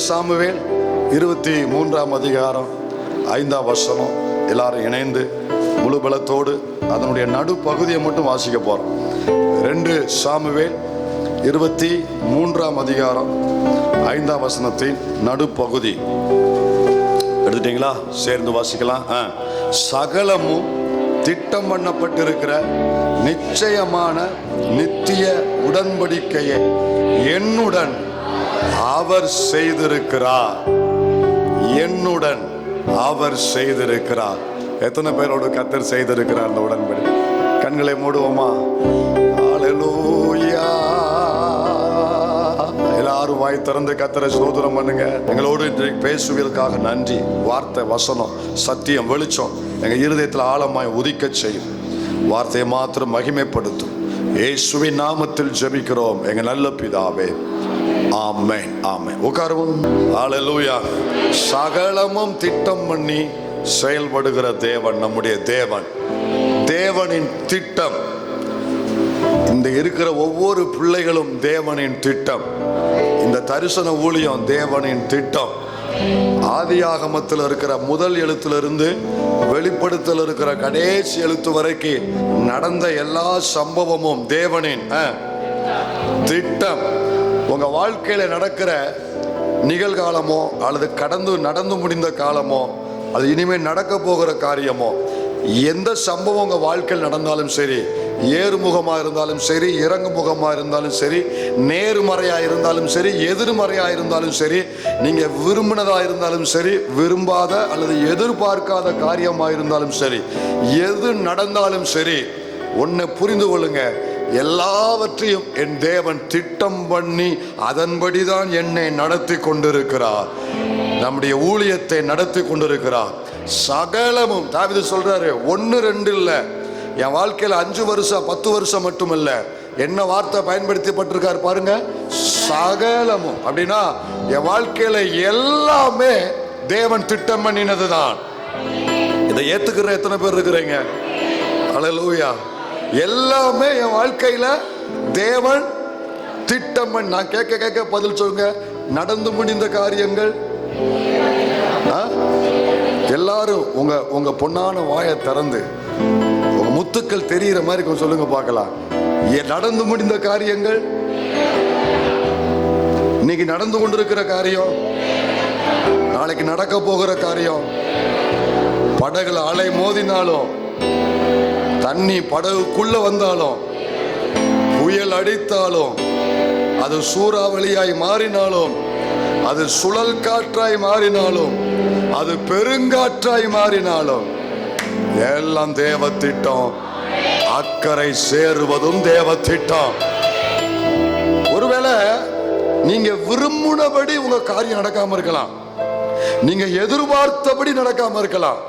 Samuel 23ஆம் அதிகாரம் 5ஆம் வசனம். எல்லாரும் இணைந்து முழு பலத்தோடு அதனுடைய நடுப்பகுதியை மட்டும் வாசிக்க போறோம். 2 சாமுவேல் 23ஆம் அதிகாரம் 5ஆம் வசனத்தின் நடுப்பகுதி எடுத்துட்டீங்களா? சேர்ந்து வாசிக்கலாம். சகலமும் திட்டம் பண்ணப்பட்டிருக்கிற நிச்சயமான நித்திய உடன்படிக்கையை என்னுடன் அவர் செய்திருக்கிறார். என்னுடன் அவர் செய்திருக்கிறார். எத்தனை பேரோடு கர்த்தர் செய்திருக்கிறார் அந்த உடன்படிக்கை? கண்களை மூடுவோமா? ஹல்லேலூயா. எல்லாரும் வாய் திறந்து கர்த்தரை ஸ்தோத்திரம் பண்ணுங்க. எங்களோடு இன்றைக்கு பேசுவதற்காக நன்றி. வார்த்தை, வசனம், சத்தியம், வெளிச்சம் எங்க இருதயத்தில் ஆழமாய் உதிக்க செய்யும். வார்த்தையை மாத்திரம் மகிமைப்படுத்தும். இயேசுவின் நாமத்தில் ஜெபிக்கிறோம் எங்க நல்ல பிதாவே, ஆமென், ஆமென். உட்காருவோம். ஹல்லேலூயா. சகலமும் திட்டம் பண்ணி செயல்படுகிற தேவன் நம்முடைய தேவன். தேவனின் திட்டம். இந்த இருக்கிற ஒவ்வொரு பிள்ளைகளும் தேவனின் திட்டம். இந்த தரிசன ஊழியம் தேவனின் திட்டம். ஆதியாகமத்தில் இருக்கிற முதல் எழுத்திலிருந்து வெளிப்படுத்தல் இருக்கிற கடைசி எழுத்து வரைக்கும் நடந்த எல்லா சம்பவமும் தேவனின் திட்டம். உங்க வாழ்க்கையில நடக்கிற நிகழ்காலமோ அல்லது நடந்து முடிந்த காலமோ அது இனிமேல் நடக்க போகிற காரியமோ, எந்த சம்பவம் உங்க வாழ்க்கையில் நடந்தாலும் சரி, ஏறுமுகமா இருந்தாலும் சரி, இறங்குமுகமா இருந்தாலும் சரி, நேர்மறையா இருந்தாலும் சரி, எதிர்மறையா இருந்தாலும் சரி, நீங்க விரும்பினதா இருந்தாலும் சரி, விரும்பாத அல்லது எதிர்பார்க்காத காரியமா இருந்தாலும் சரி, எது நடந்தாலும் சரி, ஒன்னை புரிந்து கொள்ளுங்க, எல்லாவற்றையும் என் தேவன் திட்டம் பண்ணி அதன்படிதான் என்னை நடத்தி கொண்டிருக்கிறார். நம்முடைய ஊழியத்தை நடத்தி கொண்டிருக்கிறார். சகலமும் தாவீது சொல்றாரு, 1 2 இல்ல, என் வாழ்க்கையில 5 வருஷம் 10 வருஷம் மட்டும் இல்ல, என்ன வார்த்தை பயன்படுத்தப்பட்டிருக்காரு பாருங்க, சகலமும். அப்படின்னா என் வாழ்க்கையில எல்லாமே தேவன் திட்டம் பண்ணினதுதான். இதை ஏத்துக்கிற எத்தனை பேர் இருக்கிறீங்க? ஹல்லேலூயா. எல்லாமே என் வாழ்க்கையில தேவன் திட்டம் பண்ணி. நான் கேட்க பதில் சொல்லுங்க. நடந்து முடிந்த காரியங்கள் எல்லாரும் உங்க பொன்னான வாயை திறந்து உங்க முத்துக்கள் தெரிகிற மாதிரி கொஞ்சம் சொல்லுங்க பார்க்கலாம். நடந்து முடிந்த காரியங்கள், இன்னைக்கு நடந்து கொண்டிருக்கிற காரியம், நாளைக்கு நடக்க போகிற காரியம், படகுல அலை மோதினாலும், தண்ணி படகுக்குள்ள வந்தாலும், புயல் அடித்தாலும், அது சூறாவளியாய் மாறினாலும், அது சுழல் காற்றாய் மாறினாலும், அது பெருங்காற்றாய் மாறினாலும், எல்லாம் தேவ திட்டம். அக்கறை சேருவதும் தேவ திட்டம். ஒருவேளை நீங்க விரும்பினபடி உங்க காரியம் நடக்காம இருக்கலாம், நீங்க எதிர்பார்த்தபடி நடக்காம இருக்கலாம்.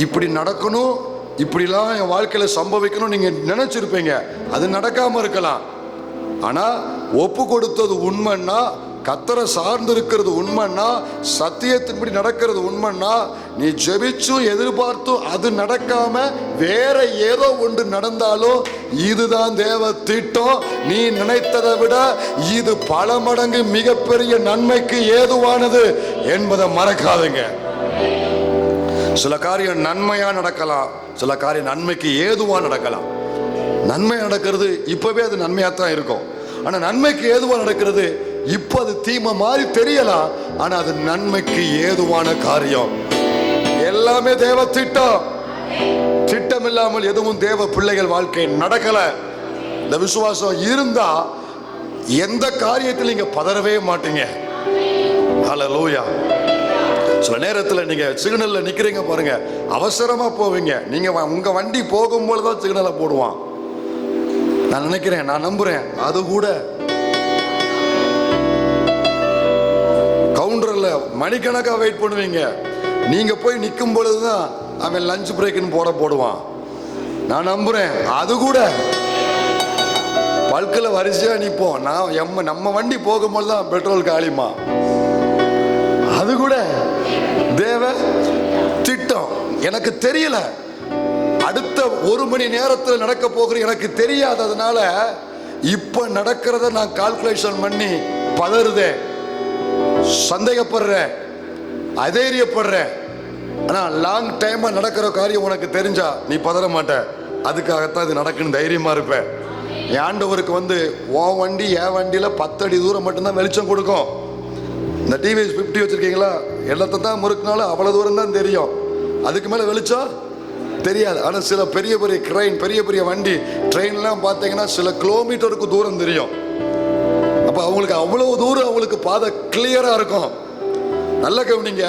இப்படி நடக்கணும், இப்படிலாம் என் வாழ்க்கையில சம்பவிக்கணும் நீங்க நினைச்சிருப்பீங்க, அது நடக்காம இருக்கலாம். ஆனா ஒப்பு கொடுத்தது உண்மைன்னா, கர்த்தரை சார்ந்து இருக்கிறது உண்மைன்னா, சத்தியத்தின்படி நடக்கிறது உண்மைன்னா, நீ ஜெபிச்சும் எதிர்பார்த்தும் அது நடக்காம வேற ஏதோ ஒன்று நடந்தாலும் இதுதான் தேவ திட்டம். நீ நினைத்ததை விட இது பல மடங்கு மிகப்பெரிய நன்மைக்கு ஏதுவானது என்பதை மறக்காதுங்க. சில காரியம் நன்மையா நடக்கலாம், சில காரியம் நன்மைக்கு ஏதுவா நடக்கலாம். நன்மை நடக்கிறது இப்பவே அது நன்மையா தான் இருக்கும். ஆனா நன்மைக்கு ஏதுவா நடக்கிறது இப்ப அது தீமை மாதிரி தெரியலாம், ஆனா அது நன்மைக்கு ஏதுவான காரியம். எல்லாமே தேவ திட்டம். திட்டம் இல்லாமல் எதுவும் தேவ பிள்ளைகள் வாழ்க்கை நடக்கல. இந்த விசுவாசம் இருந்தா எந்த காரியத்தில் நீங்க பதறவே மாட்டீங்க. ஹல்லேலூயா. சில நேரத்தில் நீங்க சிக்னல்ல நிக்கிறீங்க பாருங்க, அவசரமா போவீங்க. நீங்க உங்க வண்டி போகும்போது தான் சிக்னலை போடுவான். நான் நினைக்கிறேன், நான் நம்புறேன், அது கூட கவுண்டர்ல மணிக்கணக்கா வெயிட் பண்ணுவீங்க. நீங்க போய் நிற்கும் பொழுதுதான் அவன் லஞ்ச் பிரேக்னு போடுவான். நான் நம்புறேன், அது கூட பல்கில் வரிசையா நிற்போம். நம்ம வண்டி போகும்போது தான் பெட்ரோல் காலிமா. அது கூட தேவ திட்டம். எனக்கு தெரியல, அடுத்த 1 மணி நேரத்தில் நடக்க போகிற எனக்கு தெரியாததுனால இப்ப நடக்கிறத நான் கால்குலேஷன் பண்ணி பதறுதே. சந்தேகப்படுறேன், அதைரியப்படுறேன். ஆனா லாங் டைமா நடக்கிற காரியம் உனக்கு தெரிஞ்சா நீ பதற மாட்ட. அதுக்காகத்தான் இது நடக்குன்னு தைரியமா இருப்ப. என் ஆண்டவருக்கு உன் வண்டி என் வண்டியில 10 அடி தூரம் மட்டும்தான் வெளிச்சம் கொடுக்கும். இந்த டிவிஎஸ் 50 வச்சிருக்கீங்களா, எல்லாத்த தான் முறுக்குனாலும் அவ்வளவு தூரம் தான் தெரியும், அதுக்கு மேல வெளிச்சம் தெரியாது. ஆனா சில பெரிய பெரிய ட்ரெயின், பெரிய பெரிய வண்டி ட்ரெயின்லாம் பார்த்தீங்கன்னா சில கிலோமீட்டருக்கு தூரம் தெரியும். அப்ப அவங்களுக்கு அவ்வளவு தூரம் அவங்களுக்கு பாதை கிளியரா இருக்கும். நல்ல கவனிங்க,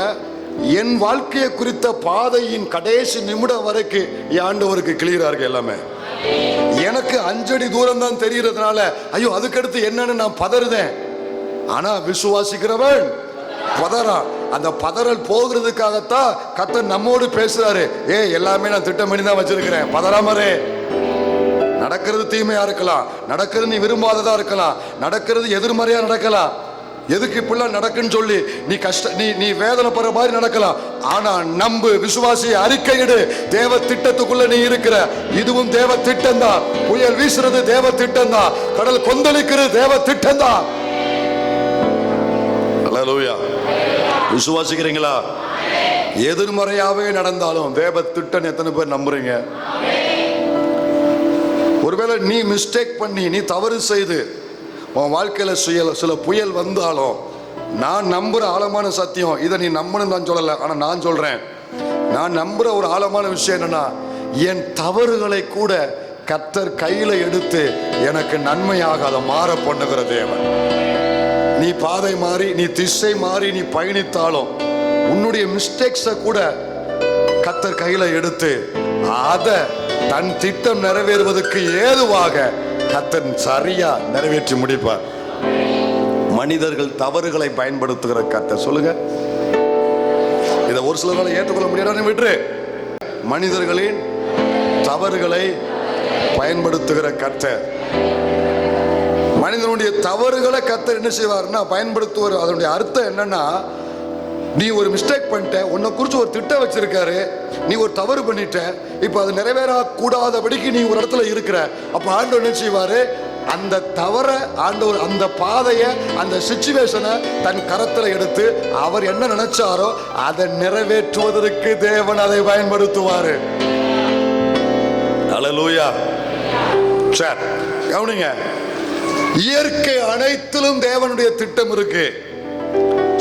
என் வாழ்க்கையை குறித்த பாதையின் கடைசி நிமிடம் வரைக்கும் என் ஆண்டவருக்கு கிளியரா இருக்கு எல்லாமே. எனக்கு 5 அடி தூரம் தான் தெரிகிறதுனால ஐயோ அதுக்கடுத்து என்னன்னு நான் பதறுதேன். ஆனா விசுவாசிக்கிறவன் பதறான். அந்த பதறல் போகிறதுக்காகத்தான் கர்த்தர் நம்மோடு பேசுறாரு. எல்லாமே நான் திட்டம் பண்ணி தான் வச்சிருக்கிறேன், பதறாமரே. நடக்கிறது தீமையா இருக்கலாம், நடக்கிறது நீ விரும்பாததா இருக்கலாம், நடக்கிறது எதிர்மறையா நடக்கலாம். எதுக்கு இப்படிலாம் நடக்குன்னு சொல்லி நீ வேதனைப்படுற மாதிரி நடக்கலாம். ஆனா நம்பு, விசுவாசி, அறிக்கையிடு. தேவ திட்டத்துக்குள்ள நீ இருக்கிற. இதுவும் தேவ திட்டம் தான். புயல் வீசுறது தேவ திட்டம் தான். கடல் கொந்தளிக்கிறது தேவ திட்டம் தான். அல்லேலூயா. விசுவாசிக்கிறீங்களா? எதிர்மறையாவே நடந்தாலும் தேவ திட்டம் எத்தனை பேர் நம்புறீங்க? ஒருவேளை நீ மிஸ்டேக் பண்ணி, நீ தவறு செய்து உன் வாழ்க்கையில சில புயல் வந்தாலும், நான் நம்புற ஆழமான சத்தியம், இதை நீ நம்பணும் நான் சொல்லல, ஆனா நான் சொல்றேன், நான் நம்புற ஒரு ஆழமான விஷயம் என்னன்னா, என் தவறுகளை கூட கர்த்தர் கையில எடுத்து எனக்கு நன்மையாக அதை மாற பண்ணுகிற தேவன். நீ பாதை மாறி, நீ திசை மாறி நீ பயணித்தாலும் உன்னுடைய மிஸ்டேக்ஸை கூட கர்த்தர் கையில எடுத்து அதை தன் திட்டம் நிறைவேறுவதற்கு ஏதுவாக கர்த்தர் சரியா நிறைவேற்றி முடிப்பார். மனிதர்கள் தவறுகளை பயன்படுத்துகிற கர்த்தர். சொல்லுங்க, இதை ஒரு சிலரால ஏற்றுக்கொள்ள முடியாத விட்டு, மனிதர்களின் தவறுகளை பயன்படுத்துகிற கர்த்தர். மனிதனுடைய தவறுகளை கர்த்தர் என்ன செய்வார்னா பயன்படுத்துவார். அதனுடைய அர்த்தம் என்னன்னா, நீ ஒரு மிஸ்டேக் பண்ணிட்ட, உன்னை குறித்து ஒரு திட்டம் வச்சிருக்காரு, நீ ஒரு தவறு பண்ணிட்ட, இப்ப அது நிறைவேறக்கூடாதபடிக்கு நீ ஒரு இடத்துல இருக்கிற. அப்ப ஆண்டவர் என்ன செய்வாரு, அந்த தவற ஆண்டவர், அந்த பாதையை, அந்த சிச்சுவேஷனை தன் கரத்துல எடுத்து அவர் என்ன நினைச்சாரோ அதை நிறைவேற்றுவதற்கு தேவன் அதை பயன்படுத்துவாரு. அல்லேலூயா. சரி, கவனிங்க, இயற்கை அனைத்திலும் தேவனுடைய திட்டம் இருக்கு.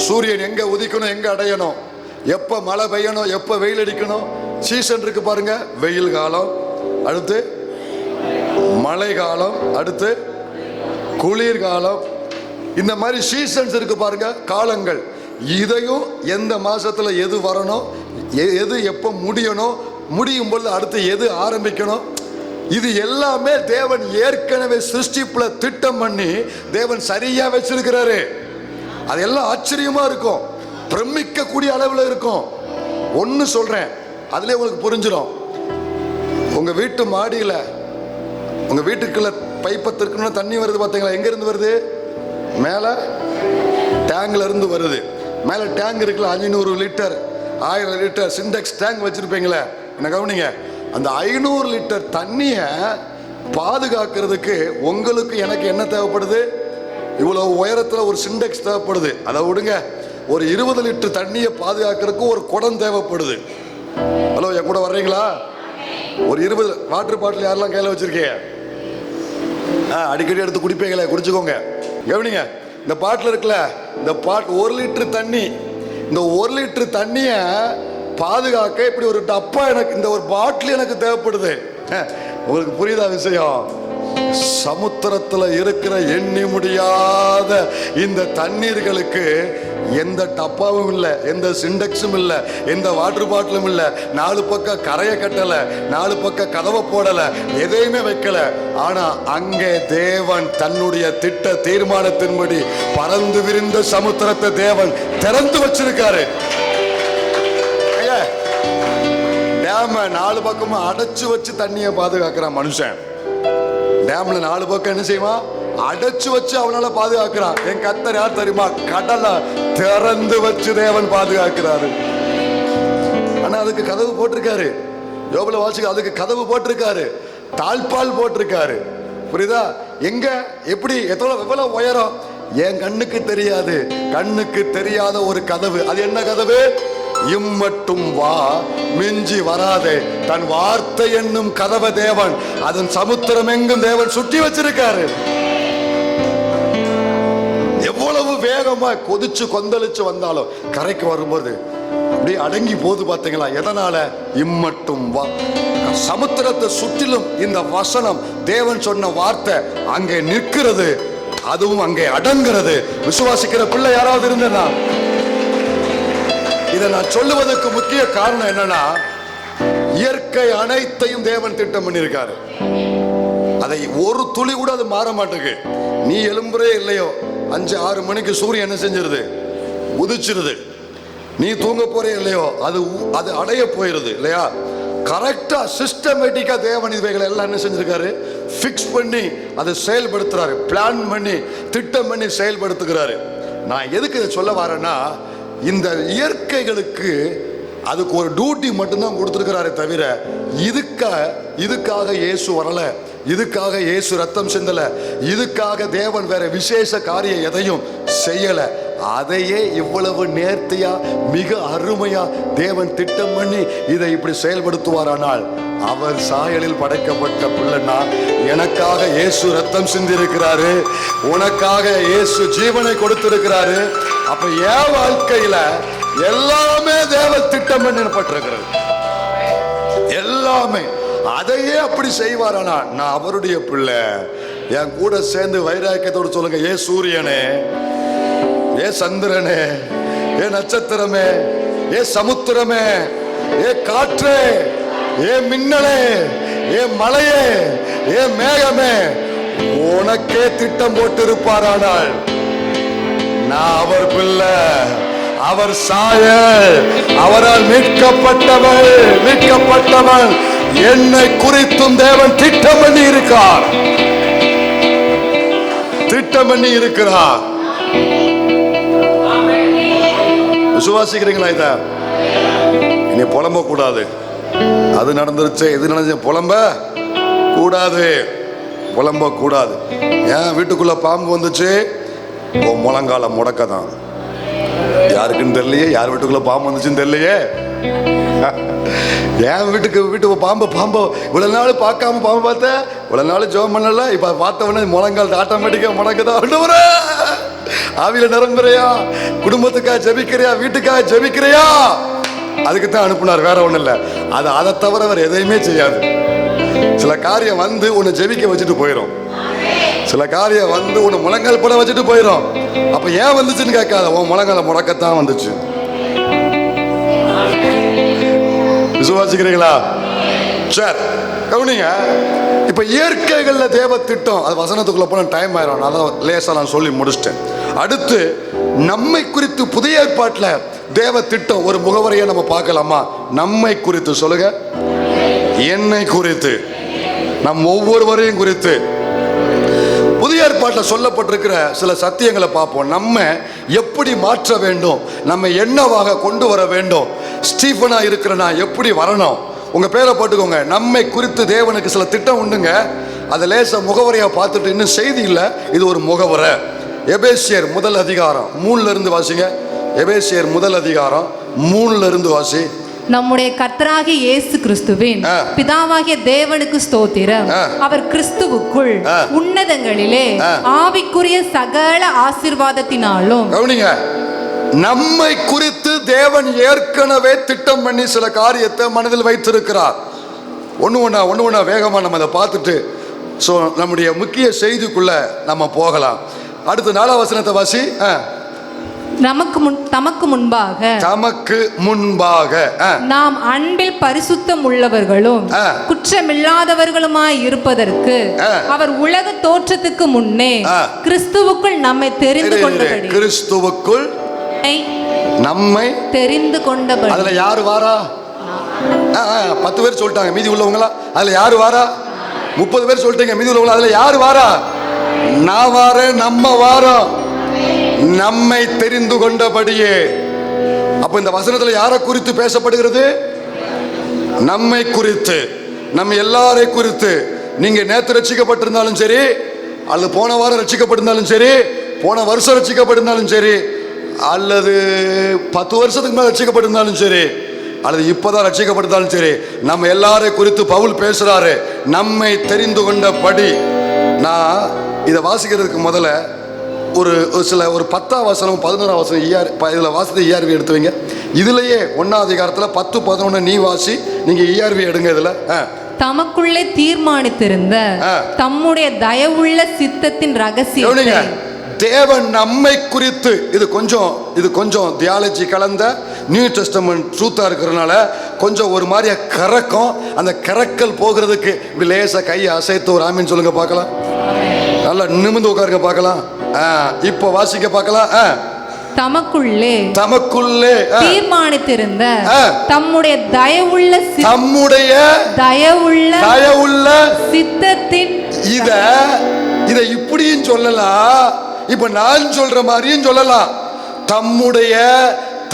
சூரியன் எங்க உதிக்கணும், எங்க அடையணும், எப்ப மழை பெய்யணும், எப்ப வெயில் அடிக்கணும், சீசன் இருக்கு பாருங்க. வெயில் காலம், அடுத்து மழை காலம், அடுத்து குளிர்காலம், இந்த மாதிரி சீசன்ஸ் இருக்கு பாருங்க, காலங்கள். இதையும் எந்த மாசத்துல எது வரணும், எது எப்ப முடியணும், முடியும் பொழுது அடுத்து எது ஆரம்பிக்கணும், இது எல்லாமே தேவன் ஏற்கனவே சிருஷ்டிப்புல திட்டம் பண்ணி தேவன் சரியா வச்சிருக்கிறாரு. அதெல்லாம் ஆச்சரியமா இருக்கும், பிரமிக்க கூடிய அளவில் இருக்கும். ஒன்னு சொல்றேன், அதுல உங்களுக்கு புரிஞ்சிடும். உங்க வீட்டு மாடியில, உங்க வீட்டுக்குள்ள பைப்பத்திற்கு தண்ணி வருது பாத்தீங்களா? எங்க இருந்து வருது? மேல டேங்க்ல இருந்து வருது. மேல டேங்க் இருக்குல்ல, 500 லிட்டர் 1000 லிட்டர் சிண்டெக்ஸ் டேங்க் வச்சிருப்பீங்களே. என்ன கவனிங்க, அந்த 500 லிட்டர் தண்ணிய பாதுகாக்கிறதுக்கு உங்களுக்கு எனக்கு என்ன தேவைப்படுது? இவ்வளவு உயரத்துல ஒரு சிண்டெக்ஸ் தேவைப்படுது. அதை விடுங்க, ஒரு 20 லிட்டர் தண்ணியை பாதுகாக்கிறதுக்கு ஒரு குடம் தேவைப்படுது. ஹலோ, என் கூட வர்றீங்களா? ஒரு 20 வாட்டர் பாட்டில் யாரெல்லாம் கையில வச்சிருக்கீங்க? அடிக்கடி எடுத்து குடிப்பீங்களே, குடிச்சுக்கோங்க. கவனிங்க, இந்த பாட்டில் இருக்குல்ல, இந்த 1 லிட்டர் தண்ணி, இந்த 1 லிட்டர் தண்ணிய பாதுகாக்க இப்படி ஒரு டப்பா எனக்கு, இந்த ஒரு பாட்டில் எனக்கு தேவைப்படுது. உங்களுக்கு புரியுதா விஷயம்? சமுத்திரத்துல இருக்கிற எண்ணி முடியாத இந்த தண்ணீர்களுக்கு எந்த டப்பாவும் இல்லை, எந்த சிண்டெக்ஸும் இல்லை, எந்த வாட்டர் பாட்டிலும் இல்லை, 4 பக்கம் கரையை கட்டல, 4 பக்கம் கதவை போடல, எதையுமே வைக்கல. ஆனா அங்கே தேவன் தன்னுடைய திட்ட தீர்மானத்தின்படி பறந்து விரிந்த சமுத்திரத்தை தேவன் திறந்து வச்சிருக்காரு. டேம 4 பக்கமும் அடைச்சு வச்சு தண்ணியை பாதுகாக்கிறான் மனுஷன். டேம்ல 4 பக்கம் என்ன செய்வான்? அடைச்சு வச்சு அவனால பாதுகாக்கிறான். என் கர்த்தர் யார் தெரியுமா? கடலை திறந்து வச்சு தேவன் பாதுகாக்கிறாரு. ஆனா அதுக்கு கதவு போட்டிருக்காரு. யோபுல வாசிக்க, அதுக்கு கதவு போட்டிருக்காரு, தாழ்பால் போட்டிருக்காரு. புரியுதா? எங்க, எப்படி, எவ்வளவு உயரம், என் கண்ணுக்கு தெரியாது, கண்ணுக்கு தெரியாத ஒரு கதவு. அது என்ன கதவு? இம்மட்டும் வா, மிஞ்சி வராதே. தன் வார்த்தை என்னும் கதவை தேவன் அதன் சமுத்திரம் எங்கும் தேவன் சுற்றி வச்சிருக்காரு. எவ்வளவு வேகமா கொதிச்சு கொந்தளிச்சு வந்தாலும் கரைக்கு வரும்போது அப்படியே அடங்கி போது பாத்தீங்களா? எதனால? இம்மட்டும் வா. சமுத்திரத்தை சுற்றிலும் இந்த வசனம், தேவன் சொன்ன வார்த்தை அங்கே நிற்கிறது, அதுவும் அங்கே அடங்கிறது. விசுவாசிக்கிற பிள்ளை யாராவது இருந்தனா? இதை நான் சொல்லுவதற்கு முக்கிய காரணம் என்னன்னா, இயற்கை அனைத்தையும் தேவன் திட்டம் பண்ணியிருக்காரு. அதை ஒரு துளி கூட அது மாற மாட்டேங்குது. நீ எழும்புறே இல்லையோ, 5-6 மணிக்கு சூரியன் என்ன செஞ்சிருது? உதிச்சிருது. நீ தூங்க போறே இல்லையோ, அது அடைய போயிருது இல்லையா? கரெக்டா சிஸ்டமேட்டிக்கா தேவன் இவைகளை எல்லாம் என்ன செஞ்சிருக்காரு? ஃபிக்ஸ் பண்ணி அதை செயல்படுத்துறாரு, பிளான் பண்ணி திட்டம் பண்ணி செயல்படுத்துகிறாரு. நான் எதுக்கு இதை சொல்ல வரேன்னா, இந்த இயற்கைகளுக்கு அதுக்கு ஒரு டியூட்டி மட்டும்தான் கொடுத்துருக்கிறாரே தவிர இதுக்காக இயேசு வரல, இதுக்காக இயேசு ரத்தம் சிந்தல, இதுக்காக தேவன் வேற விசேஷ காரியம் எதையும் செய்யல. அதையே இவ்வளவு நேர்த்தியா மிக அருமையா தேவன் திட்டம் பண்ணி இதை இப்படி செயல்படுத்துவாரானால், அவர் சாயலில் படைக்கப்பட்ட பிள்ளைனா எனக்காக இயேசு ரத்தம் சிந்திருக்கிறாரு, உனக்காக இயேசு ஜீவனை கொடுத்திருக்கிறாரு. அப்ப என் வாழ்க்கையில எல்லாமே தேவன் திட்டம் பண்ணப்பட்டிருக்கிறது, எல்லாமே. அதையே அப்படி செய்வாரானா நான் அவருடைய பிள்ளை. என் கூட சேர்ந்து வைராக்கியத்தோடு சொல்லுங்க, ஏ சூரியனே, ஏ சந்திரனே, ஏ நட்சத்திரமே, ஏ சமுத்திரமே, ஏ காற்றே, ஏ மின்னலே, ஏ மலையே, ஏ மேகமே, உனக்கே திட்டம் போட்டு இருப்பாரானால் நான் அவர் பிள்ளை, அவர் சாயல், அவரால் மீட்கப்பட்டவன். என்னை குறித்தும் தேவன் திட்டம் பண்ணி இருக்கிறார், திட்டம் பண்ணி இருக்கிறார். விசுவாசிக்கிறீங்களா? இத இனி புலம்ப கூடாது. அது நடந்துருச்சு, இது நடந்துச்சு, புலம்ப கூடாது, புலம்ப கூடாது. ஏன் வீட்டுக்குள்ள பாம்பு வந்துச்சு? முழங்கால முடக்க தான். யாருக்குன்னு தெரியலையே, யார் வீட்டுக்குள்ள பாம்பு வந்துச்சுன்னு தெரியலையே. என் வீட்டு பாம்பு இவ்வளவு நாள் பார்க்காம பாம்பு பார்த்தேன், இவ்வளவு நாள் ஜெபம் பண்ணல, இப்ப பார்த்தவனே முழங்கால் ஆட்டோமேட்டிக்கா முடக்குதான். ஆவியில நிரம்புறியா? குடும்பத்துக்காக ஜெபிக்கிறியா? வீட்டுக்காக ஜெபிக்கிறியா? அதுக்கு தான் அனுப்புனார், வேற ஒண்ணு இல்ல. அதை தவிர அவர் எதையுமே செய்யாது. சில காரியம் வந்து உன்னை ஜெபிக்க வச்சுட்டு போயிடும், சில காரியம் வந்து உன்னை முழங்கால் போட வச்சுட்டு போயிடும். அப்ப ஏன் வந்துச்சுன்னு கேட்காத, உன் முழங்கால முடக்கத்தான் வந்துச்சு. விசுவாசிக்கிறீங்களா? சரி, கவனிங்க. இப்ப இயற்கைகள்ல தேவ திட்டம், அது வசனத்துக்குள்ள போன டைம் ஆயிரும், அதான் லேசா நான் சொல்லி முடிச்சிட்டேன். அடுத்து நம்மை குறித்து புதிய ஏற்பாட்டுல தேவ திட்டம் ஒரு முகவரியை நம்ம பார்க்கலாமா? நம்மை குறித்து சொல்லுங்க, என்னை குறித்து, நம் ஒவ்வொருவரையும் குறித்து புதிய ஏற்பாட்டில் சொல்லப்பட்டிருக்கிற சில சத்தியங்களை பார்ப்போம். நம்ம எப்படி மாற்ற வேண்டும், நம்ம என்னவாக கொண்டு வர வேண்டும், ஸ்டீஃபனா இருக்கிற நான் எப்படி வரணும். உங்க பேரை போட்டுக்கோங்க. நம்மை குறித்து தேவனுக்கு சில திட்டம் உண்டுங்க. அதை லேச முகவரியா பார்த்துட்டு, இன்னும் செய்தி இல்லை, இது ஒரு முகவரை. எபேசியர் 1:3 வாசிங்க. எபேசியர் 1:3 வாசி. நம்முடைய கர்த்தராகிய இயேசு கிறிஸ்துவின் பிதாவாகிய தேவனுக்கு ஸ்தோத்திரம். அவர் கிறிஸ்துவுக்குள் உன்னதங்களிலே ஆவிக்குரிய சகல ஆசீர்வாதத்தினாலும். கவனிங்க, நம்மை குறித்து தேவன் ஏற்கனவே திட்டம் பண்ணி சில காரியத்தை மனதில் வைத்திருக்கிறார். ஒன்று ஒன்றா வேகமாக நம்ம அதை பார்த்துட்டு நம்முடைய முக்கிய செய்திக்குள்ள நம்ம போகலாம். அடுத்த 4 வசனத்தை வாசி. தமக்கு முன்பாக நாம் அன்பில் பரிசுத்தம் உள்ளவர்களும் குற்றமில்லாதவர்களுமாய் இருப்பதற்கு அவர் உலக தோற்றத்துக்கு முன்னே கிறிஸ்துவுக்குள் நம்மை தெரிந்து கொண்டபடி. கிறிஸ்துவுக்குள் நம்மை தெரிந்து கொண்டபடி. அதுல யாரு வாரா? 10 பேர் சொல்லிட்டாங்க, மீதி உள்ளவங்களா? அதுல யாரு வாரா? 30 பேர் சொல்லிட்டீங்க, மீதி உள்ளவங்களா? அதுல யாரு வாரா? நான் வாரேன், நம்ம வாரோம், நம்மை தெரிந்து கொண்டபடியே. அப்ப இந்த வசனத்துல யாரை குறித்து பேசப்படுகிறது? நம்மை குறித்து, நம்ம எல்லாரை குறித்து. நீங்க நேத்து ரட்சிக்கப்பட்டிருந்தாலும் சரி, அல்லது போன வாரம் ரட்சிக்கப்பட்டிருந்தாலும் சரி, போன வருஷம் ரட்சிக்கப்பட்டிருந்தாலும் சரி, அல்லது 10 வருஷத்துக்கு மேல ரட்சிக்கப்பட்டிருந்தாலும் சரி, அல்லது இப்பதான் ரட்சிக்கப்பட்டிருந்தாலும் சரி, நம்ம எல்லாரையும் குறித்து பவுல் பேசுறாரு. நம்மை தெரிந்து கொண்டபடி. நான் இதை வாசிக்கிறதுக்கு முதல்ல ஒரு 10ஆம் வசனம் 11ஆம் வசனம் இதில் வாசித்த ERV எடுத்து வைங்க. இதுலயே 1ஆம் அதிகாரத்தில் 10, 11 நீ வாசி, நீங்க ERV எடுங்க. இதுல தமக்குள்ளே தீர்மானித்திருந்த தம்முடைய தயவுள்ள சித்தத்தின் ரகசியத்தை தேவன் நம்மை குறித்து, இது கொஞ்சம் தியாலஜி கலந்த நியூ டெஸ்டமென்ட் ட்ரூத்தா இருக்கிறதுனால கொஞ்சம் ஒரு மாதிரியா கறக்கும். அந்த கறக்கல் போகிறதுக்கு இப்படி லேசா கையை அசைத்து ஒரு ஆமீன் சொல்லுங்க பார்க்கலாம். நல்லா நிமிர்ந்து உட்காருங்க பார்க்கலாம். இப்போ வாசிக்க பார்க்கலாம். தமக்குள்ளே தீர்மானித்திருந்த தம்முடைய தயவுள்ள சித்தத்தின் இத இப்படியும் சொல்லலாம், இப்ப நான் சொல்ற மாதிரியும் சொல்லலாம். தம்முடைய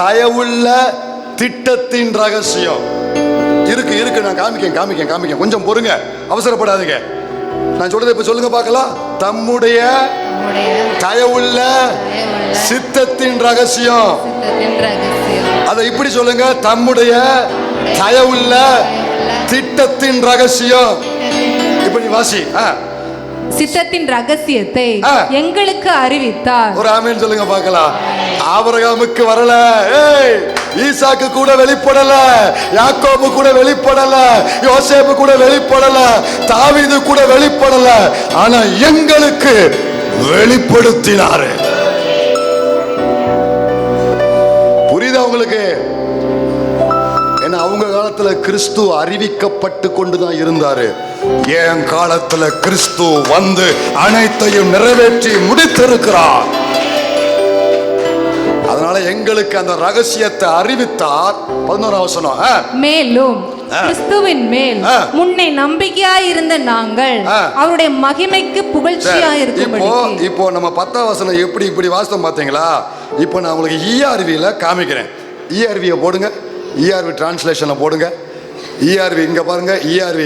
தயவுள்ள திட்டத்தின் ரகசியம் இருக்கு. நான் காமிக்க கொஞ்சம் பொறுங்க, அவசரப்படாதீங்க. நான் சொல்றதை இப்ப சொல்லுங்க பார்க்கலாம். தம்முடைய தயவுள்ள சித்தத்தின் ரகசியம். அதை இப்படி சொல்லுங்க, தம்முடைய தயவுள்ள திட்டத்தின் ரகசியம். இப்ப நீ வாசி. சித்தத்தின் ரகசியத்தை எங்களுக்கு அறிவித்தார். ஒரு ஆமென் சொல்லுங்க பார்க்கலாம். ஆபிரகாமுக்கு வரல, ஈசாக்கு கூட வெளிப்படல, யாக்கோபு கூட வெளிப்படல, யோசேப்பு கூட வெளிப்படல, தாவீது கூட வெளிப்படல, ஆனா எங்களுக்கு வெளிப்படுத்தினாரு. புரியுதா உங்களுக்கு? ஏன்னா அவங்க காலத்துல கிறிஸ்து அறிவிக்கப்பட்டு கொண்டுதான் இருந்தாரு. என் காலத்துல கிறிஸ்து வந்து அனைத்தையும் நிறைவேற்றி முடித்திருக்கிறார். அதனால எங்களுக்கு அந்த ரகசியத்தை அறிவித்தார். 11ஆம் வசனம். மேலும் கிறிஸ்துவின் மேல் முன்னே நம்பிக்கையாய் இருந்த நாங்கள் அவருடைய மகிமைக்கு புகழ்ச்சியாய் இருக்கும்படி. இப்போ நம்ம 10ஆம் வசனம் இப்படி வாசித்தோம் பாத்தீங்களா? இப்போ நான் உங்களுக்கு ERVல காமிக்கிறேன். ERVயை போடுங்க, ERV டிரான்ஸ்லேஷன்ல போடுங்க. ERV இங்க பாருங்க. ERV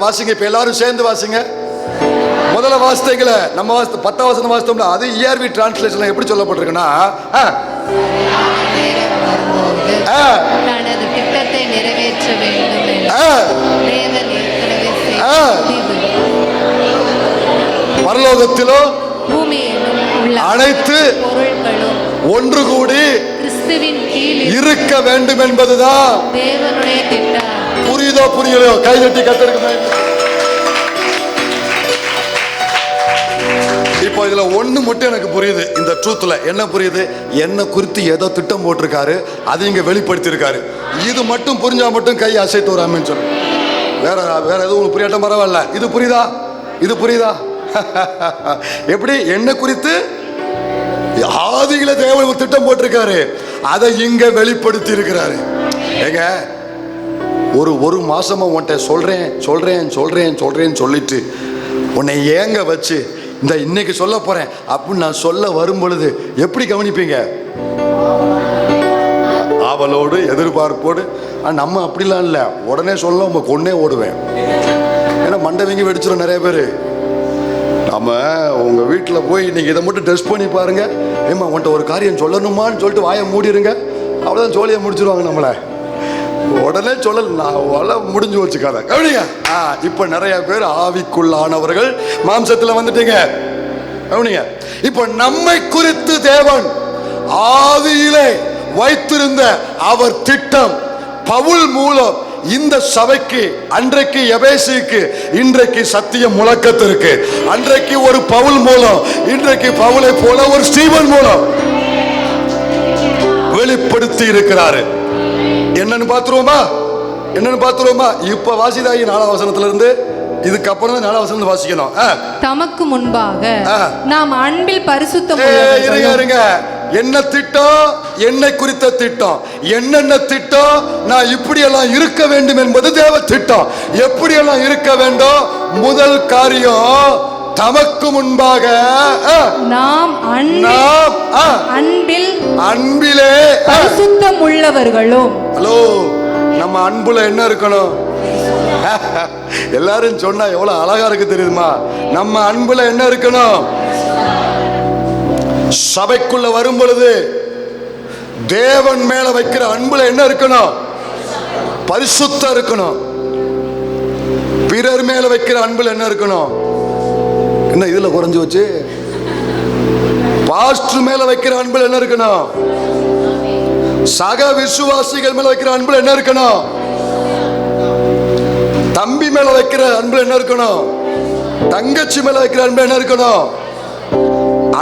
வாசிங்க. இப்ப எல்லாரும் சேர்ந்து வாசிங்க. முதல்ல வாசித்தீங்கள, நம்ம 10ஆம் வசனம் வாசித்தோம்ல, அது ERV டிரான்ஸ்லேஷன்ல எப்படி சொல்லப்பட்டிருக்குன்னா, தனது திட்டத்தை நிறைவேற்ற வேண்டும் பரலோகத்திலோ பூமியிலும் உள்ள அனைத்து பொருட்களும் ஒன்று கூடி கிறிஸ்துவின் கீழ் இருக்க வேண்டும் என்பதுதான் தேவனுடைய திட்டம். புரியுதோ புரியலையோ? கைதட்டி கத்தருக்கு. இப்போ இதுல ஒண்ணு மட்டும் எனக்கு புரியுது. இந்த ட்ரூத்ல என்ன புரியுது? என்ன குறித்து ஏதோ திட்டம் போட்டிருக்காரு, அதை இங்க வெளிப்படுத்தி இருக்காரு. இது மட்டும் புரிஞ்சா மட்டும் கை அசைத்து ஒரு ஆமென் சொல்லு. வேற எதுவும் புரியாட்டம் பரவாயில்ல. இது புரியுதா? எப்படி? என்ன குறித்து ஆதியில தேவன் ஒரு திட்டம் போட்டிருக்காரு, அதை இங்க வெளிப்படுத்தி இருக்கிறாரு. ஏங்க, ஒரு மாசமா உன்கிட்ட சொல்றேன் சொல்லிட்டு உன்னை ஏங்க வச்சு இந்த இன்னைக்கு சொல்ல போறேன் அப்படின்னு நான் சொல்ல வரும் பொழுது எப்படி கவனிப்பீங்க? ஆவலோடு எதிர்பார்ப்போடு. நம்ம அப்படிலாம் இல்லை, உடனே சொல்ல உங்க கொன்னே ஓடுவேன். ஏன்னா மண்டவங்க வெடிச்சிடும் நிறைய பேர். நம்ம உங்க வீட்டில் போய் நீங்க இதை மட்டும் டெஸ்ட் பண்ணி பாருங்க. ஏமா உன்ட்ட ஒரு காரியம் சொல்லணுமான்னு சொல்லிட்டு வாயை மூடிடுங்க, அவ்வளோதான் ஜோலியை முடிச்சிருவாங்க நம்மளை. உடனே சொல்லல முடிஞ்சு வச்சுக்காத கவனிங்க. இப்ப நிறைய பேர் ஆவிக்குள்ளானவர்கள் மாம்சத்துல வந்துட்டீங்க. கவனிங்க. இப்ப நம்மை குறித்து தேவன் ஆவியிலே வைத்திருந்த அவர் திட்டம் பவுல் மூலம் இந்த சபைக்கு, அன்றைக்கு எபேசுக்கு, இன்றைக்கு சத்திய முழக்கத்திற்கு, அன்றைக்கு ஒரு பவுல் மூலம், இன்றைக்கு பவுலை போல ஒரு ஸ்டீவன் மூலம் வெளிப்படுத்தி இருக்கிறாரு. என்னன்னு பாத்துருவோமா? இப்ப வாசிதாயி 4ஆம் வசனத்துல இருந்து இதுக்கப்புறம் தான் 4ஆம் வசனம் வாசிக்கணும். தமக்கு முன்பாக நாம் அன்பில் பரிசுத்தம். இருங்க. என்ன திட்டம்? என்னை குறித்த திட்டம். என்னென்ன திட்டம்? நான் இப்படியெல்லாம் இருக்க வேண்டும் என்பது தேவ திட்டம். எப்படியெல்லாம் இருக்க வேண்டும்? முதல் காரியம், தமக்கு முன்பாக நாம் அன்பிலே பரிசுத்தம் உள்ளவர்களும். ஹலோ, நம்ம அன்புல என்ன இருக்கணும்? எல்லாரும் சொன்னா எவ்வளவு அழகா இருக்கு தெரியுமா? நம்ம அன்புல என்ன இருக்கணும்? சபைக்குள்ள வரும் பொழுது தேவன் மேல வைக்கிற அன்புல என்ன இருக்கணும்? பரிசுத்தம் இருக்கணும். பிறர் மேல வைக்கிற அன்புல என்ன இருக்கணும்? என்ன இதுல குறைஞ்சு வச்சு? பாஸ்டர் மேல வைக்கிற அன்புல என்ன இருக்கணும்? சக விசுவாசிகள் மேல வைக்கிற அன்புல என்ன இருக்கணும்? தம்பி மேல வைக்கிற அன்புல என்ன இருக்கணும்? தங்கச்சி மேல வைக்கிற அன்புல என்ன இருக்கணும்?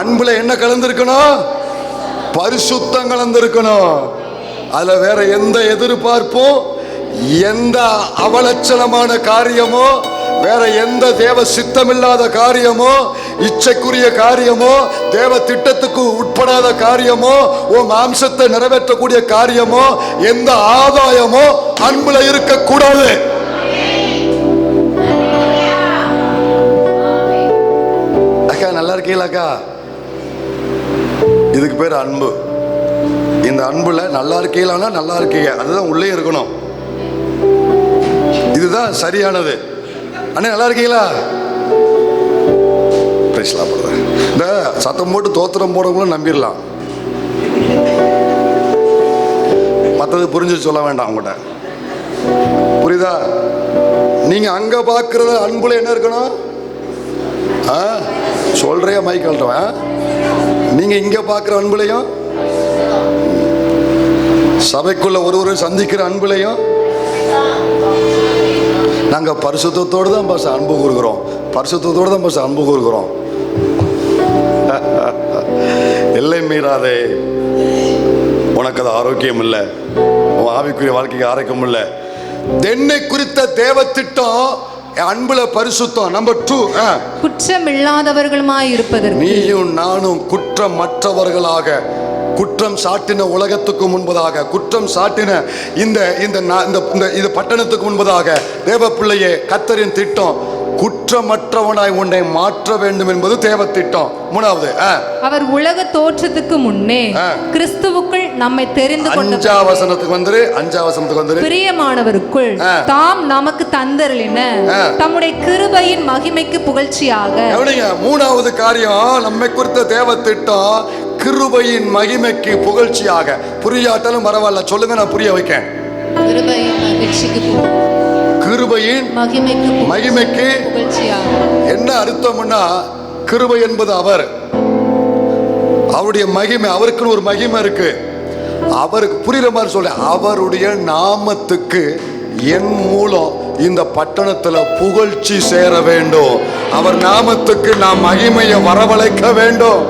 அன்புல என்ன கலந்திருக்கணும்? பரிசுத்தம் கலந்திருக்கணும். அதுல வேற எந்த எதிர்பார்ப்பும், எந்த அவலட்சணமான காரியமோ, வேற எந்த தேவ சித்தமில்லாத காரியமோ, இச்சைக்குரிய காரியமோ, தேவ திட்டத்துக்கு உட்படாத காரியமோ, உன் மாம்சத்தை நிறைவேற்றக்கூடிய காரியமோ, எந்த ஆதாயமோ அன்புல இருக்க கூடாது. அக்கா நல்லா இருக்கீங்களாக்கா? இதுக்கு பேர் அன்பு. இந்த அன்புல நல்லா இருக்கீங்களா? நல்லா இருக்கீங்க, அதுதான் உள்ளே இருக்கணும். இதுதான் சரியானது. அண்ணே நல்லா இருக்கீங்களா? இந்த சத்தம் போட்டு தோத்திரம் போடவங்களும் நம்பிடலாம். மற்றது புரிஞ்சு சொல்ல வேண்டாம் உங்கள்கிட்ட. புரியுதா? நீங்க அங்க பாக்குறத அன்புல என்ன இருக்கணும்? சொல்றியா மைக் கழட்டுவேன். நீங்க இங்க பாக்குற அன்புலையும், சபைக்குள்ள ஒருவரை சந்திக்கிற அன்புலையும், நாங்க பரிசுத்தத்தோடு தான் பாச அன்பு கூறுகிறோம். பரிசுத்தத்தோடு தான் பாச அன்பு கூறுகிறோம். எல்லை மீறாதே. உனக்கு அது ஆரோக்கியம் இல்லை, உன் ஆவிக்குரிய வாழ்க்கைக்கு ஆரோக்கியம் இல்லை. என்னை குறித்த தேவ திட்டம் அன்புல பரிசுத்தம். நம்பர் 2, குற்றம் இல்லாதவர்களுமாய் இருப்பதற்கு. நீயும் நானும் குற்றமற்றவர்களாக, குற்றம் சாட்டின உலகத்துக்கு முன்பதாக, குற்றம் சாட்டின இந்த பட்டணத்துக்கு முன்பதாக தேவ பிள்ளையே, கர்த்தரின் திட்டம் குற்றமற்றவனாய் உன்னை மாற்ற வேண்டும் என்பது தேவ திட்டம். 3வது, அவர் உலக தோற்றத்துக்கு முன்னே கிறிஸ்துவுக்குள் நம்மை தெரிந்து கொண்ட 5ஆம் வசனத்துக்கு வந்துரு. பிரியமானவருக்குள் தாம் நமக்கு தந்தருளின தம்முடைய கிருபையின் மகிமைக்கு புகழ்ச்சியாக. 3வது காரியம், நம்மை குறித்த தேவ திட்டம் கிருபையின் மகிமைக்கு புகழ்ச்சியாக. புரியாட்டாலும் பரவாயில்ல, சொல்லுங்க, நான் புரிய வைக்கேன். கிருபையின் மகிமைக்கு என்ன அர்த்தம்னா, கிருபை என்பது அவருடைய மகிமை. அவருக்குன்னு ஒரு மகிமை இருக்கு. அவருக்கு புரியுற மாதிரி சொல்றேன். அவருடைய நாமத்துக்கு என் மூலம் இந்த பட்டணத்துல புகழ்ச்சி சேர வேண்டும். அவர் நாமத்துக்கு நாம் மகிமையை வரவழைக்க வேண்டும்.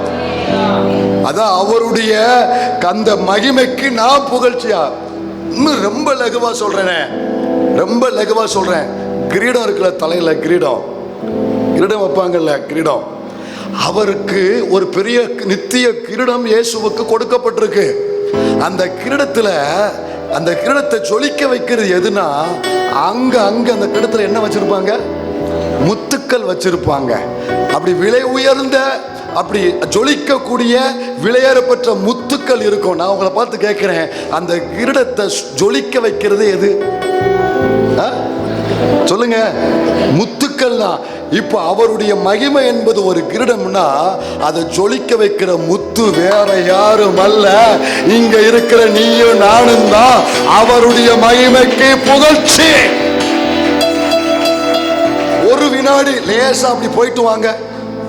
அதான் அவருடைய அந்த மகிமைக்கு நான் புகழ்ச்சியா. இன்னும் ரொம்ப லகுவா சொல்றேனே, ரொம்ப லகுவா சொல்றேன். கிரீடம் இருக்குல்ல, தலையில கிரீடம் வைப்பாங்கல்ல, கிரீடம். அவருக்கு ஒரு பெரிய நித்திய கிரீடம் இயேசுவுக்கு கொடுக்கப்பட்டிருக்கு. அந்த கிரீடத்தை ஜொலிக்க வைக்கிறது எதுனா, அங்க அந்த கிரீடத்துல என்ன வச்சிருப்பாங்க? முத்துக்கள் வச்சிருப்பாங்க. அப்படி விலை உயர்ந்த, அப்படி ஜொலிக்கக்கூடிய விலையேறப்பட்ட முத்துக்கள் இருக்கும். நான் உங்களை பார்த்து கேட்கிறேன், அந்த கிரீடத்தை ஜொலிக்க வைக்கிறது எது? சொல்லுங்க, முத்துக்கள் தான். இப்ப அவருடைய மகிமை என்பது ஒரு கிரீடம்னா, அதை ஜொலிக்க வைக்கிற முத்து வேற யாரும் அல்ல, இங்க இருக்கிற நீயும் நானும் தான். அவருடைய மகிமைக்கு புகழ்ச்சி. ஒரு வினாடி லேசா அப்படி போயிட்டு வாங்க.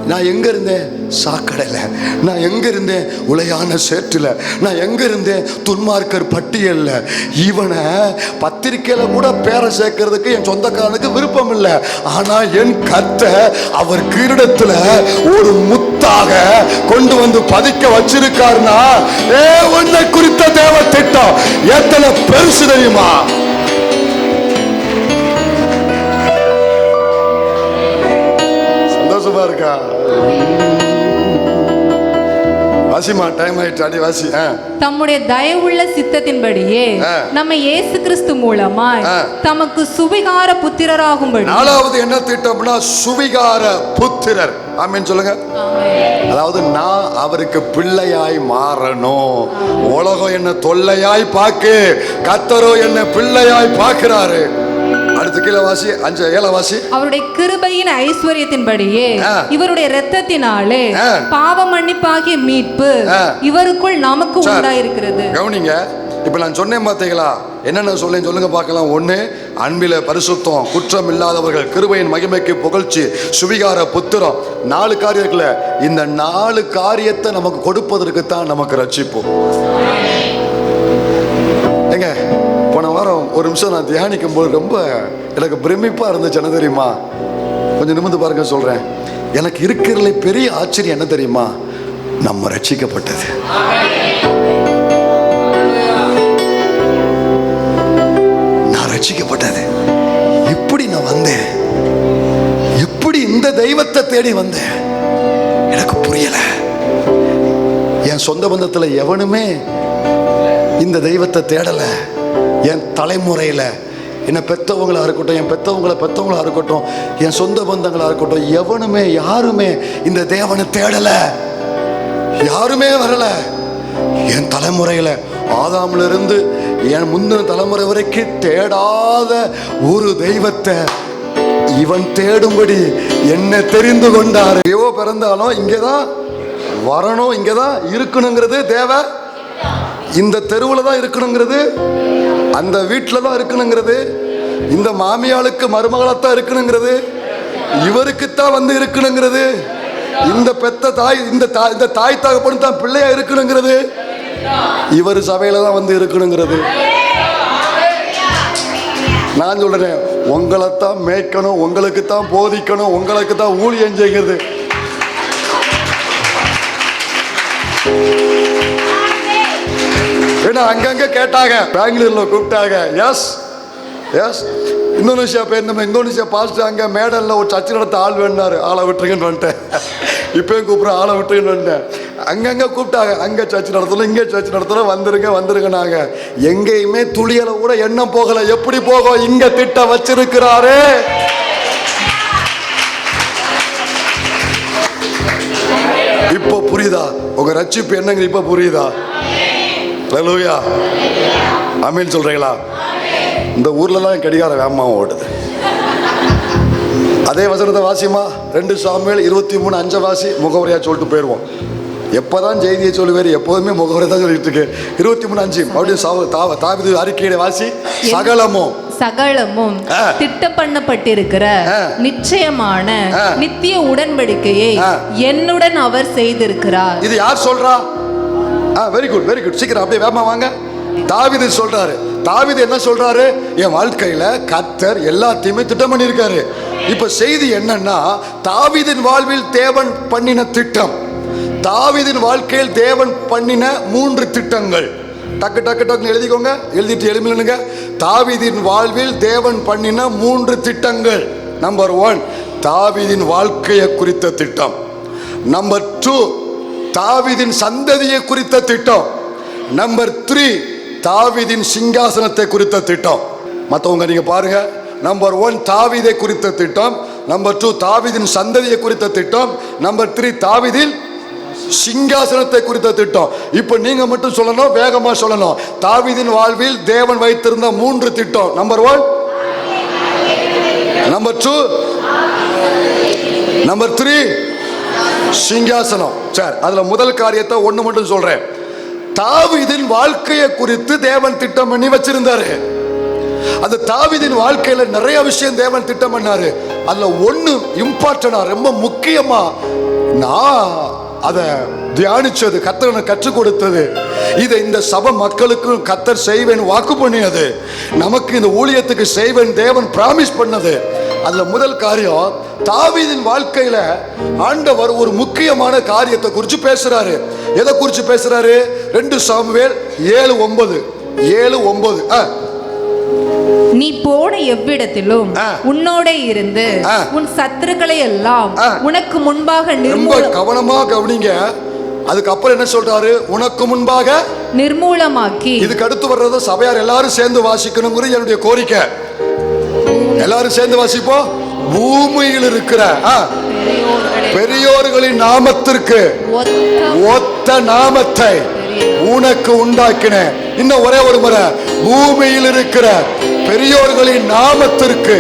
நான் எங்க இருந்தேன்? சாக்கடையில. நான் எங்க இருந்தேன்? உளையான சேற்றுல. நான் எங்க இருந்தேன்? துன்மார்க்கர் பட்டியல்ல. இவனை பத்திரிக்கையில கூட பேரை சேர்க்கறதுக்கு என் சொந்தக்காரனுக்கு விருப்பம் இல்லை. ஆனா என் கர்த்தர் அவர் கிரீடத்துல ஒரு முத்தாக கொண்டு வந்து பதிக்க வச்சிருக்காருன்னா, உன்னை குறித்த தேவ திட்டம் எத்தனை பெருசு தெரியுமா? சந்தோஷமா இருக்கா? வாசிமா, டைம் ஆயிட்டு, அடி வாசி. தம்முடைய தயவுள்ள சித்தத்தின்படியே நம்ம இயேசு கிறிஸ்து மூலமாய் தமக்கு சுவிகார புத்திரராகும்படி. 4வது என்ன திட்டம்னா, சுவிகார புத்திரர். ஆமென் சொல்லுங்க. அதாவது நான் அவருக்கு பிள்ளையாய் மாறணும். உலகம் என்ன தொல்லையாய் பார்க்கு, கர்த்தரோ என்ன பிள்ளையாய் பார்க்கிறாரு. அடுத்து கீழே வாசி 5 வாசி. அவருடைய கிருபையின் ஐஸ்வர்யத்தின்படியே இவருடைய இரத்தத்தினாலே பாவ மன்னிப்பாகிய மீட்பு இவருக்குள் நமக்கு உண்டாயிருக்கிறது. கவனிங்க, இப்ப நான் சொன்னேன் பார்த்தீங்களா, என்னென்ன சொல்லுங்க பார்க்கலாம். 1, அன்பில பரிசுத்தம், குற்றம் இல்லாதவர்கள், கிருபையின் மகிமைக்கு புகழ்ச்சி, சுவிகார புத்திரம். 4 காரியம் இருக்குல்ல. இந்த 4 காரியத்தை நமக்கு கொடுப்பதற்கு தான் நமக்கு ரட்சிப்பு. ஏங்க, போன வாரம் ஒரு நிமிஷம் நான் தியானிக்கும் போது ரொம்ப எனக்கு பிரமிப்பா இருந்துச்சு. என்ன தெரியுமா? கொஞ்சம் நிமிர்ந்து பாருங்க சொல்றேன். எனக்கு இருக்கிறதுல பெரிய ஆச்சரியம் என்ன தெரியுமா? நம்ம ரட்சிக்கப்பட்டது. ரட்சிக்கப்பட்டது. எப்படி நான் வந்தேன், எப்படி இந்த தெய்வத்தை தேடி வந்தேன் எனக்கு புரியல. என் சொந்த பந்தத்துல எவனுமே இந்த தெய்வத்தை தேடல. என் தலைமுறையில என்ன பெத்தவங்களா இருக்கட்டும், என் பெத்தவங்களா இருக்கட்டும், என் சொந்த பந்தங்களா இருக்கட்டும், எவனுமே யாருமே இந்த தேவனை தேடல. யாருமே வரல. என் தலைமுறையில ஆதாம்ல இருந்து என் முந்தின தலைமுறை வரைக்கும் தேடாத ஒரு தெய்வத்தை இவன் தேடும்படி என்ன தெரிந்து கொண்டார். எவோ பிறந்தாலும் இங்கதான் வரணும், இங்கதான் இருக்கணுங்கிறது தேவை. இந்த தெருவில் தான் இருக்கணுங்கிறது, அந்த வீட்டில் தான் இருக்கணுங்கிறது, இந்த மாமியாளுக்கு மருமகளாத்தான் இருக்கணுங்கிறது, இவருக்குத்தான் வந்து இருக்கணுங்கிறது, இந்த பெத்த தாய் இந்த தாய் தகப்பன் தான் பிள்ளையா இருக்கணுங்கிறது, இவர் சபையில தான் வந்து இருக்கணுங்கிறது. நான் சொல்றேன், உங்களைத்தான் மேய்க்கணும், உங்களுக்கு தான் போதிக்கணும், உங்களுக்கு தான் ஊழியம் செய்கிறது. ஏன்னா அங்கங்க கேட்டாங்க, பெங்களூர்ல கூப்பிட்டாங்க. எஸ் எஸ் இந்தோனேஷியா போயிருந்தோம். இந்தோனேஷியா பாஸ்டர் அங்கே மேடல்ல ஒரு சர்ச்சை நடத்த ஆள் வேணாரு. ஆளை விட்டுருங்கன்னு வந்துட்டேன். இப்பயும் கூப்பிட்றேன், ஆளை விட்டுருங்கன்னு வந்துட்டேன். அங்கங்கே கூப்பிட்டாங்க. அங்கே சர்ச்சை நடத்தலாம், இங்கே சர்ச்சை நடத்தலாம், வந்துருங்க நாங்க. எங்கேயுமே துளியலை கூட எண்ணம் போகல. எப்படி போகும்? இங்க திட்டம் வச்சிருக்கிறாரு. இப்போ புரியுதா உங்க ரட்சிப்பு என்னங்க? இப்ப புரியுதா? ஹல்லேலூயா, ஆமென் சொல்றீங்களா? இந்த ஊர்லலாம் கடிகார வேகமா ஓடுது. அதே வசனத்தை வாசிமா, 2 சாமுவேல் 23:5 வாசி. முகவரியா சொல்லிட்டு போயிடுவோம். எப்பதான் செய்தியை சொல்லுவாரு, எப்போதுமே முகவரை தான் சொல்லிட்டு இருக்கு. 23:5 அப்படியே தாவீது அறிக்கையிட வாசி. சகலமும் திட்டம் பண்ணப்பட்டிருக்கிற நிச்சயமான நித்திய உடன்படிக்கையை என்னுடன் அவர் செய்திருக்கிறார். இது யார் சொல்றா? Very good very good. சீக்கிரம் அப்படியே வேகமா வாங்க. தாவீது சொல்றாரு. தாவீது என்ன சொல்றாரு? என் வாழ்க்கையில கர்த்தர் எல்லாத்தையுமே திட்டம் பண்ணியிருக்காரு. இப்ப செய்தி என்னன்னா, தாவீதின் வாழ்வில் தேவன் பண்ணின திட்டம், தாவீதின் வாழ்க்கையில் தேவன் பண்ணின 3 திட்டங்கள். டக்கு டக்கு டக்கு எழுதிக்கோங்க, எழுதிட்டு எழுமிலுங்க. தாவீதின் வாழ்வில் தேவன் பண்ணின 3 திட்டங்கள். நம்பர் 1, தாவீதின் வாழ்க்கையை குறித்த திட்டம். நம்பர் 2, தாவீதின் சந்ததியை குறித்த திட்டம். நம்பர் 3, தாவீதின் சிங்காசனத்தை குறித்த திட்டம். மற்றவங்க நீங்க பாருங்க. நம்பர் 1 தாவீதை குறித்த திட்டம். நம்பர் 2 தாவீதின் சந்ததியை குறித்த திட்டம். நம்பர் 3 தாவீதின் சிங்காசனத்தை குறித்த திட்டம். இப்ப நீங்க மட்டும் சொல்லணும், வேகமா சொல்லணும். தாவீதின் வாழ்வில் தேவன் வைத்திருந்த 3 திட்டம். நம்பர் 1, நம்பர் 2, நம்பர் 3 சிங்காசனம். சரி, அதுல முதல் காரியத்தை ஒண்ணு மட்டும் சொல்றேன். தாவீதின் வாழ்க்கையை குறித்து தேவன் திட்டம் பண்ணி வச்சிருந்தாரு. அந்த தாவீதின் வாழ்க்கையில நிறைய விஷயம் தேவன் திட்டம் பண்ணாரு. அதுல ஒண்ணு இம்பார்ட்டன்டா, ரொம்ப முக்கியமா நான் அதை தியானிச்சது, கர்த்தர் கற்றுக் கொடுத்தது, இதை இந்த சபை மக்களுக்கு கர்த்தர் செய்வேன் வாக்கு பண்ணியது, நமக்கு இந்த ஊழியத்துக்கு செய்வேன் தேவன் பிராமிஸ் பண்ணது. அதுல முதல் காரியம், தாவீதின் வாழ்க்கையில ஆண்டவர் ஒரு முக்கியமான காரியத்தை குறித்து பேசுறாரு. எதை குறித்து பேசுறாரு? 2 சாமுவேல் 7:9. நீ போன எவ்விடத்திலும் உன்னோட இருந்து உன் சத்துருக்களை எல்லாம் உனக்கு முன்பாக கவனமா கவனிங்க. அதுக்கப்புறம் என்ன சொல்றாரு? உனக்கு முன்பாக நிர்மூலமாக்கி. இதுக்கு அடுத்து வர்றத சபையார் எல்லாரும் சேர்ந்து வாசிக்கணுங்கிறது என்னுடைய கோரிக்கை. எல்லாரும் சேர்ந்து வாசிப்போம். பூமியில் இருக்கிற பெரியோர்களின் நாமத்திற்கு ஒத்த நாமத்தை உனக்கு உண்டாக்கினேன். இன்னும் ஒரே ஒரு முறை, பூமியில் இருக்கிற பெரியோர்களின் நாமத்திற்கு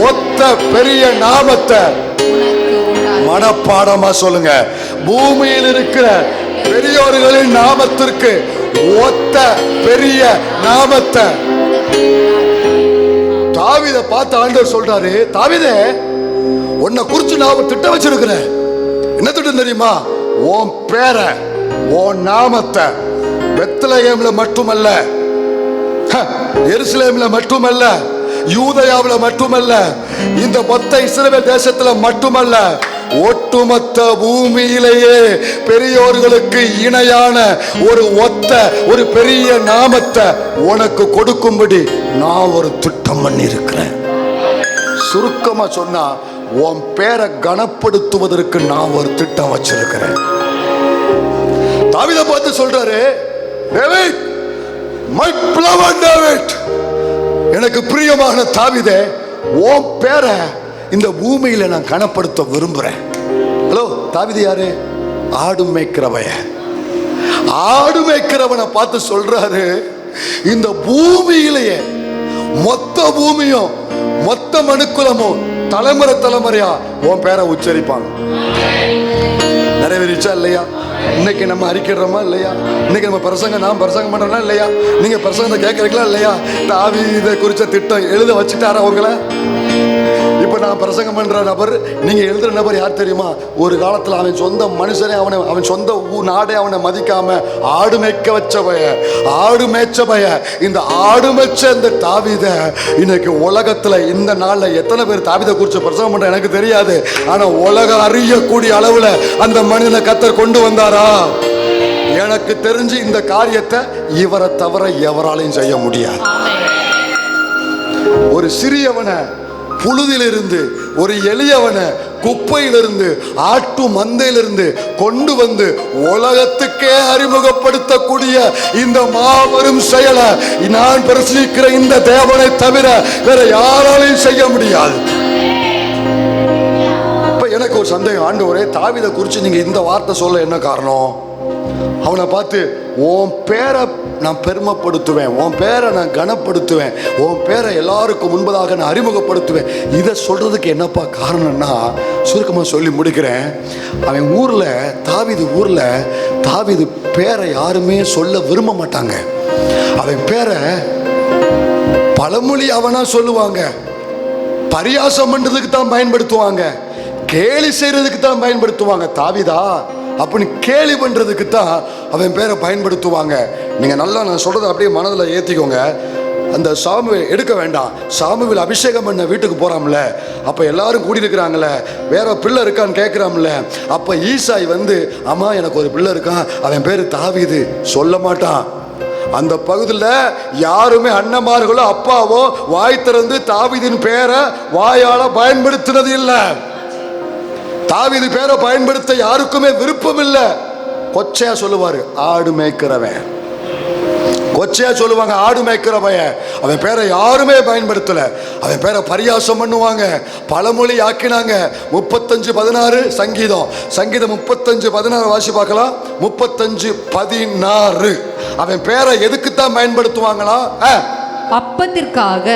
ஒத்த பெரிய நாமத்தை மனப்பாடமா சொல்லுங்க. பூமியில் இருக்கிற பெரியோர்களின் நாமத்திற்கு ஒத்த பெரிய நாமத்தை. தாவீதை பார்த்து ஆண்டவர் சொல்றாரு, தாவீதே, உன்னை குறிச்சு நான் ஒரு திட்டம் வச்சிருக்கிறேன். என்ன திட்டம் தெரியுமா? உன் பேரை, உன் நாமத்தை பெத்லகேம்ல மட்டுமல்ல, எருசலேம்ல மட்டுமல்ல, யூதயாவுல மட்டுமல்ல, இந்த மொத்த இஸ்ரவேல் தேசத்துல மட்டுமல்ல, ஒட்டுமொத்த பூமியிலேயே பெரியோர்களுக்கு இணையான ஒரு ஒத்த ஒரு பெரிய நாமத்தை உனக்கு கொடுக்கும்படி நான் ஒரு திட்டம் பண்ணி இருக்கிறேன். சுருக்கமா சொன்னா, உன் பேரை கனப்படுத்துவதற்கு நான் ஒரு திட்டம் வச்சிருக்கிறேன். தாவீதை பார்த்து சொல்றாரு, டேவிட், மை beloved டேவிட், எனக்கு பிரியமான தாவீதே, உன் பேரை இந்த பூமியில நான் கனப்படுத்த விரும்புறேன். ஹலோ, தாவீது யாரு? ஆடு மேய்க்கிறவன். ஆடு மேய்க்கிறவனை பார்த்து சொல்றாரு, இந்த பூமியிலேயே மொத்த பூமியும் மொத்த மனுக்குலமும் தலைமுறை தலைமுறையா உன் பேரை உச்சரிப்பாங்க. நிறைவேறிச்சா இல்லையா? இன்னைக்கு நம்ம அறிக்கிறோமா இல்லையா? இன்னைக்கு நம்ம பிரசங்க, நான் பிரசங்கம் பண்றோம்னா இல்லையா? நீங்க பிரசங்கத்தை கேட்கறீங்களா இல்லையா? தாவீதை குறிச்ச திட்டம் எழுத வச்சுட்டாரா உங்களை? இப்ப நான் பிரசங்கம் பண்ற நபர், நீங்க எழுதுற நபர் யார் தெரியுமா? ஒரு காலத்துல அவன் சொந்த மனுஷனே அவன் சொந்த நாடே அவனை மதிக்காம ஆடு மேய்க்க வச்சபய, ஆடு மேய்ச்சபய, இந்த ஆடு மேய்ச்ச இந்த தாவீதை இன்னைக்கு உலகத்துல இந்த நாள்ல எத்தனை பேர் தாவீதை குறிச்சு பிரசங்கம் பண்ற எனக்கு தெரியாது. ஆனா உலகம் அறியக்கூடிய அளவுல அந்த மனிதனை கர்த்தர் கொண்டு வந்தாரா? எனக்கு தெரிஞ்சு இந்த காரியத்தை இவரை தவிர எவராலையும் செய்ய முடியாது. ஒரு சிறியவனை புழுதிலிருந்து, ஒரு எளியவனை குப்பையிலிருந்து, ஆட்டு மந்தையிலிருந்து கொண்டு வந்து உலகத்துக்கே அறிமுகப்படுத்தக்கூடிய இந்த மாபெரும் செயலை நான் பிரசங்கிக்கிற இந்த தேவனை தவிர வேற யாராலையும் செய்ய முடியாது. இப்ப எனக்கு ஒரு சந்தேகம், ஆண்டவரே, தாவீதை குறிச்சு நீங்க இந்த வார்த்தை சொல்ல என்ன காரணம்? அவனை பார்த்து உன் பேரை நான் பெருமைப்படுத்துவேன், உன் பேரை நான் கனப்படுத்துவேன், உன் பேரை எல்லாருக்கும் முன்பதாக நான் அறிமுகப்படுத்துவேன். இதை சொல்றதுக்கு என்னப்பா காரணம்னா, சுருக்கமா சொல்லி முடிக்கிறேன். அவன் ஊர்ல, தாவீது ஊர்ல, தாவீது பேரை யாருமே சொல்ல விரும்ப மாட்டாங்க. அவன் பேரை பழமொழி அவனா சொல்லுவாங்க, பரியாசம் பண்றதுக்கு தான் பயன்படுத்துவாங்க, கேலி செய்யறதுக்கு தான் பயன்படுத்துவாங்க. தாவீதா அப்படின்னு கேலி பண்றதுக்கு தான் அவன் பேரை பயன்படுத்துவாங்க. நீங்க நல்லா நான் சொல்றதை அப்படியே மனதில் ஏத்திக்கோங்க. அந்த சாமுவேல் எடுக்க வேண்டாம், சாமுவேல் அபிஷேகம் பண்ண வீட்டுக்கு போறாம்ல, அப்ப எல்லாரும் கூடி இருக்கிறாங்களே, வேற பிள்ளை இருக்கான்னு கேட்கிறாம்ல, அப்ப ஈசாய் வந்து, அம்மா எனக்கு ஒரு பிள்ளை இருக்கான், அவன் பேரு தாவீது சொல்ல மாட்டான். அந்த பகுதியில் யாருமே அண்ணமார்களோ அப்பாவோ வாய் திறந்து தாவீதின் பேரை வாயால பயன்படுத்தினது இல்லை. தாவீது பேரை பயன்படுத்த யாருக்குமே விருப்பம் இல்லை. கொச்சையா சொல்லுவாரு, ஆடு மேய்க்கிறவன். கொச்சையா சொல்லுவாங்க, ஆடு மேய்க்கிறவன். அவன் பேரை யாருமே பயன்படுத்தல. அவன் பேரை பரியாசம் பண்ணுவாங்க, பழமொழி ஆக்கினாங்க. 35:16 சங்கீதம், சங்கீதம் 35:16 வாசி பார்க்கலாம். 35:16 அவன் பேரை எதுக்குத்தான் பயன்படுத்துவாங்களா? அப்பத்திற்காக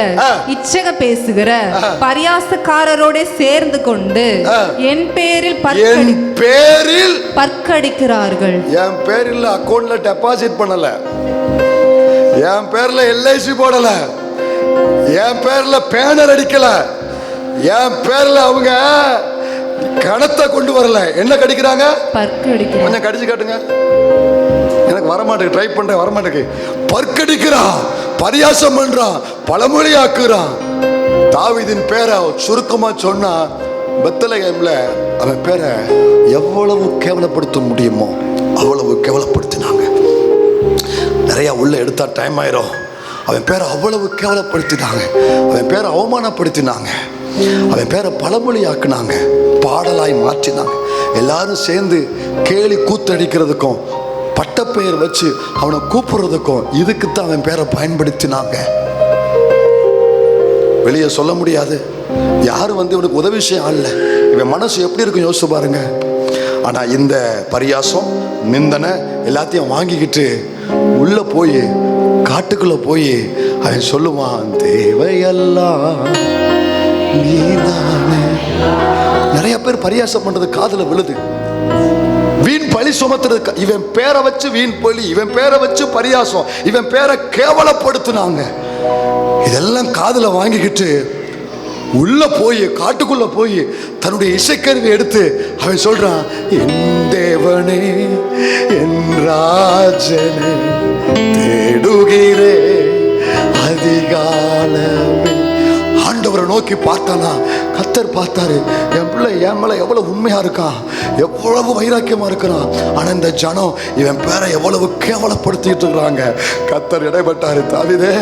இச்சக பேசுகிற பரியாசக்காரரோட சேர்ந்து கொண்டு என் பேரில் பற்கடிக்கிறார்கள். என் பேரில் அக்கௌண்ட்ல டெபாசிட் பண்ணல, என் பேர்ல எல்ஐசி போடல, என் பேர்ல பேனர் அடிக்கல, என் பேர்ல அவங்க கணத்தை கொண்டு வரல. என்ன கடிக்கிறாங்க? பற்கடிக்கிறாங்க. கொஞ்சம் கடிச்சு காட்டுங்க. எனக்கு வரமாட்டேங்க, ட்ரை பண்றேன், வரமாட்டேங்க. பற்கடிக்கிறான், பரியாசம் பண்றான், பழமொழி ஆக்குறான். தாவீதின் பேரை சுருக்கமா சொன்னா, பெத்லகேம்ல அவன் பேரை எவ்வளவு கேவலப்படுத்த முடியுமோ அவ்வளவு கேவலப்படுத்தினாங்க. நிறைய உள்ள எடுத்தா டைம் ஆயிரும். அவன் பேரை அவ்வளவு கேவலப்படுத்தினாங்க, அவன் பேரை அவமானப்படுத்தினாங்க, அவன் பேரை பழமொழி ஆக்குனாங்க, பாடலாய் மாற்றினாங்க. எல்லாரும் சேர்ந்து கேலி கூத்தடிக்கிறதுக்கும் பட்டப்பெயர் வச்சு அவனை கூப்பிடுறதுக்கும் இதுக்குத்தான் அவன் பேரை பயன்படுத்தினாங்க. வெளியே சொல்ல முடியாது, யாரும் வந்து இவனுக்கு உதவி செய்ய ஆள. இவன் மனசு எப்படி இருக்கும் யோசிச்சு பாருங்க. ஆனா இந்த பரியாசம், நிந்தனை எல்லாத்தையும் வாங்கிக்கிட்டு உள்ள போய் காட்டுக்குள்ள போய் அவன் சொல்லுவான், தேவையெல்லாம் நீதானே. நிறைய பேர் பரியாசம் பண்றது காதுல விழுது. வீண் பழி சுமத்துறது, இவன் பேரை வச்சு வீண் பழி, இவன் பேரை வச்சு பரியாசம், இவன் பேரை கேவலப்படுத்தினாங்க. இதெல்லாம் காதுல வாங்கிக்கிட்டு உள்ள போய் காட்டுக்குள்ள போய் தன்னுடைய இசைக்கருவி எடுத்து அவன் சொல்றான், என் தேவனே என் ராஜனே தேடுகிறே அதிகாலமே. ஆண்டவரை நோக்கி பார்த்தானா, கர்த்தர் பார்த்தாரு, என் பிள்ளை என் மேல எவ்வளவு உண்மையா இருக்கான், எவ்வளவு வைராக்கியமா இருக்கிறான். ஆனா இந்த ஜனம் இவன் பேரை எவ்வளவு கேவலப்படுத்திட்டு இருக்கிறாங்க. கர்த்தர் இடைப்பட்டாரு, தாவீதே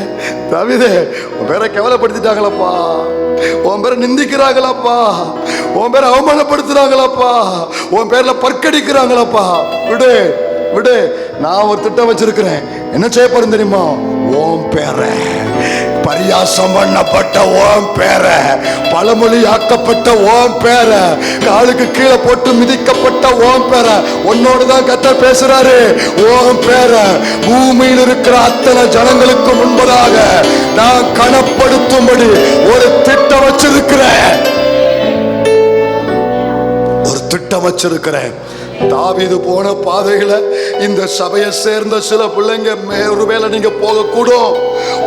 தாவீதே, உன் பேரை கேவலப்படுத்திட்டாங்களப்பா, உன் பேரை நிந்திக்கிறாங்களப்பா, உன் பேரை அவமானப்படுத்துறாங்களப்பா, உன் பேர்ல பற்கடிக்கிறாங்களப்பா, விடு விடு, நான் ஒரு திட்டம் வச்சிருக்கிறேன். என்ன செய்யப்படும் தெரியுமா? உன் பேரை பரியாசம் பண்ணப்பட்ட ஓம் பேர, பழமொழி ஆக்கப்பட்ட ஓம் பேர, காலுக்கு கீழே போட்டு மிதிக்கப்பட்ட ஓம் பேர உன்னோடுதான் கர்த்தர் பேசுறாரு. ஓம் பேர பூமியில் இருக்கிற அத்தனை ஜனங்களுக்கு முன்பதாக நான் கனப்படுத்தும்படி ஒரு திட்டம் வச்சிருக்கிறேன், ஒரு திட்டம் வச்சிருக்கிறேன். தாவீது போன பாதையில இந்த சபையை சேர்ந்த சில பிள்ளைங்க ஒருவேளை நீங்க போக கூடும்.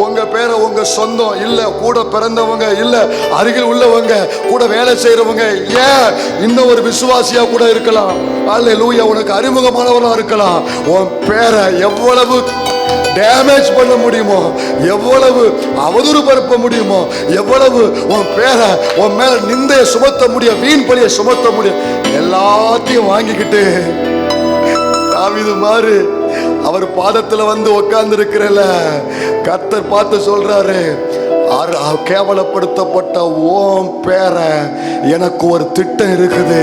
உங்க பேரை உங்க சொந்தம் இல்ல, கூட பிறந்தவங்க இல்ல, அருகில் உள்ளவங்க, கூட வேலை செய்யறவங்க, ஏன் இன்னும் ஒரு விசுவாசியா கூட இருக்கலாம், அல்லேலூயா, உனக்கு அறிமுகமானவர்களா இருக்கலாம். உன் பேரை எவ்வளவு டேமேஜ் பண்ண முடியுமோ, எவ்வளவு அவதூறு பரப்ப முடியுமோ, எவ்வளவு உன் பேரை உன் மேல நிந்தைய சுமத்த முடியும், வீண் பழிய சுமத்த முடியும், எல்லாத்தையும் வாங்கிக்கிட்டு தாவீது மாறு அவர் பாதத்துல வந்து உட்கார்ந்து இருக்கிறல. கர்த்தர் பார்த்து சொல்றாரு, கேவலப்படுத்தப்பட்ட ஓம் பேரை எனக்கு ஒரு திட்டம் இருக்குது.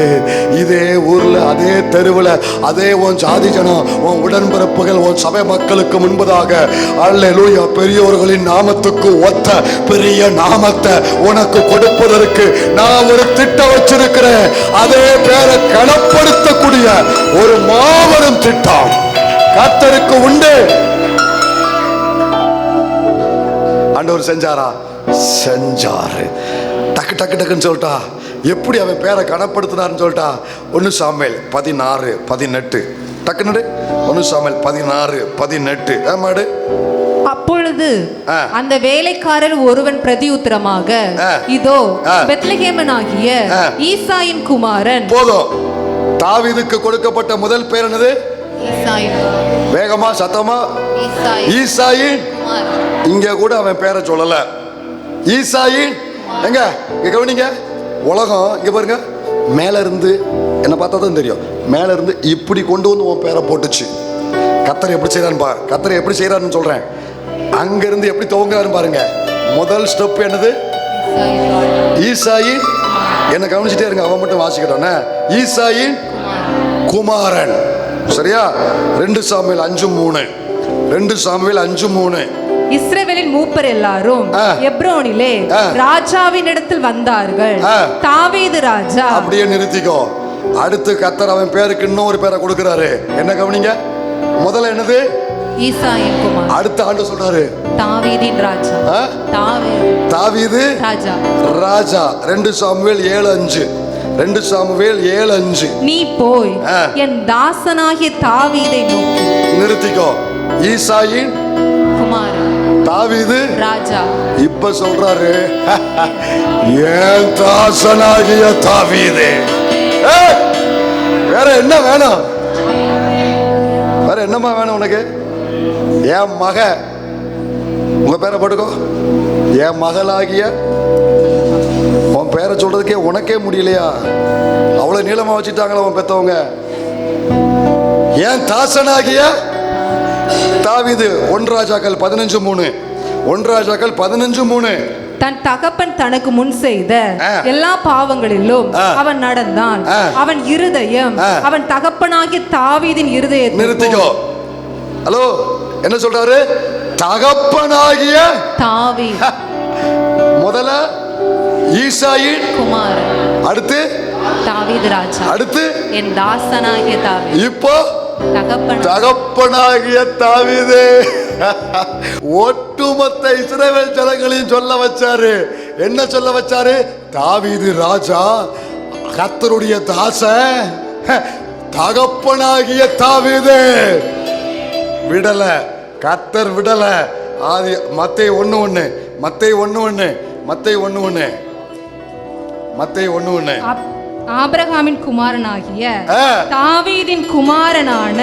இதே ஊர்ல, அதே தெருவில், அதே உன் ஜாதி ஜனம், உன் உடன்பிறப்புகள், உன் சபை மக்களுக்கு முன்பதாக அல்லேலூயா பெரியோர்களின் நாமத்துக்கு ஒத்த பெரிய நாமத்தை உனக்கு கொடுப்பதற்கு நான் ஒரு திட்டம் வச்சிருக்கிறேன். அதே பேரை கனப்படுத்தக்கூடிய ஒரு மாபெரும் திட்டம் கர்த்தருக்கு உண்டு. ஆண்டவர் செஞ்சாரா? செஞ்சாரு. டக்கு டக்கு டக்குன்னு சொல்லிட்டா. எப்படி அவன் பேரை கனப்படுத்தினார்னு சொல்லிட்டா? 1 சாமுவேல் 16:18. டக்குன்னு 1 சாமுவேல் 16:18. ஏமாடு. அப்பொழுது அந்த வேலைக்காரர் ஒருவன் பிரதியுத்தரமாக, இதோ பெத்லகேமனாகிய ஈசாயின் குமாரன். போதும். தாவீதுக்கு கொடுக்கப்பட்ட முதல் பேர் என்னது? வேகமா சத்தமா, ஈசாயின். இங்க கூட அவன் பேரை சொல்லல. ஈசாயின் எங்க கவனிங்க. உலகம் இங்க பாருங்க, மேல இருந்து என்ன பார்த்தா தான் தெரியும், மேல இருந்து இப்படி கொண்டு வந்து உன் பேரை போட்டுச்சு. கர்த்தர் எப்படி செய்யறான்னு பாரு, கர்த்தர் எப்படி செய்யறான்னு சொல்றேன். அங்க இருந்து எப்படி துவங்குறாரு பாருங்க. முதல் ஸ்டெப் என்னது? ஈசாயின். என்ன கவனிச்சுட்டே இருங்க, அவன் மட்டும் வாசிக்கிட்டானே. ஈசாயின் குமாரன். சரியா? 2 சாமுவேல் 5:3. 2 சாமுவேல் 5:3. இஸ்ரவேலின் மூப்பர் எல்லாரும் எப்ரோனிலே ராஜாவின் இடத்தில் வந்தார்கள். தாவீது ராஜா. அப்படியே நிறுத்திக்கோ. அடுத்து கர்த்தர் அவன் பேருக்கு இன்னொரு பேரை கொடுக்கிறாரு. என்ன கவனிங்க. முதல்ல என்னது? ஈசாயின் குமாரன். அடுத்த ஆண்டு சொல்றாரு தாவீதின் ராஜா. தாவீது ராஜா. ராஜா. 2 சாமுவேல் 7:5. 2 சாமுவேல் 7:5. நீ போய் என் தாசனாகிய தாவீதை நோக்கி. நிறுத்திக்கோ. ஈசாயின் குமாரன் தாவீது ராஜா. இப்ப சொல்றாரு, என் தாசனாகிய தாவீதே. வேற என்ன வேணும்? வேற என்னமா வேணும் உனக்கு? என் மக, உங்க பேரை போட்டுக்கோ. என் மகளாகிய. உன் பேரை சொல்றதுக்கே உனக்கே முடியலையா? அவ்வளவு நீளமா வச்சுட்டாங்களா உன் பெத்தவங்க? ஏன் தாசனாகிய தாவீது. 1 ராஜாக்கள் 15:3. 1 ராஜாக்கள் 15:3. தன் தகப்பன் தனக்கு முன் செய்த எல்லா பாவங்களிலும் அவன் நடந்தான். அவன் இருதயம் அவன் தகப்பனாகிய தாவீதின் இருதயத்தை. நிறுத்திக்கோ. ஹலோ, என்ன சொல்றாரு? தகப்பனாகிய தாவீது. முதல்ல ஈசாயின் குமாரன், அடுத்து தாவீது ராஜா, அடுத்து என் தாசனாகிய தாவீது, இப்போ தகப்பனாகிய தாவீது. ஒட்டுமொத்த இஸ்ரவேல் ஜனங்களையும் சொல்ல வச்சாரு. என்ன சொல்ல வச்சாரு? தாவீது ராஜா, கர்த்தருடைய தாசன், தகப்பனாகிய தாவீது. விடல, கர்த்தர் விடல. ஆதி மத்தேயு 1:1 ஆபிரகாமின் குமாரனாகிய தாவீதின் குமாரனான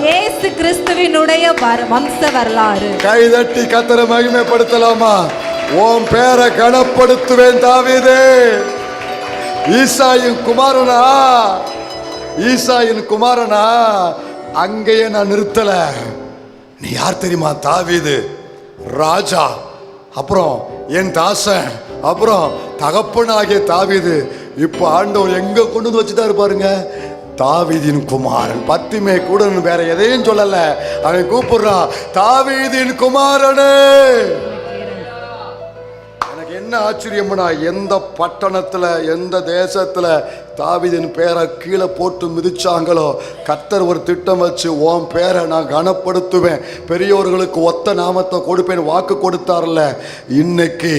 இயேசு கிறிஸ்துவினுடைய வம்ச வரலாறு. கைதட்டி கர்த்தரை மகிமைப்படுத்தலாமா? உன் பேரை கனப்படுத்துவேன் தாவீதே. ஈசாயின் குமாரனா அங்கேயே நான் நிறுத்தல. நீ யார் தெரியுமா? தாவீது ராஜா, அப்புறம் என் தாசன், அப்புறம் தகப்பனாகிய தாவீது. இப்ப ஆண்டவர் எங்க கொண்டு வந்து வச்சுட்டாரு பாருங்க, தாவீதின் குமாரன். பத்திமே கூட வேற எதையும் சொல்லல, அவன் கூப்பிடுறான் தாவீதின் குமாரனே. எனக்கு என்ன ஆச்சரியம்னா, எந்த பட்டணத்துல எந்த தேசத்துல தாவீதின் பேரை கீழே போட்டு மிதிச்சாங்களோ, கர்த்தர் ஒரு திட்டம் வச்சு உன் பேரை நான் கனப்படுத்துவேன், பெரியோர்களுக்கு ஒத்த நாமத்தை கொடுப்பேன் வாக்கு கொடுத்தார்ல. இன்னைக்கு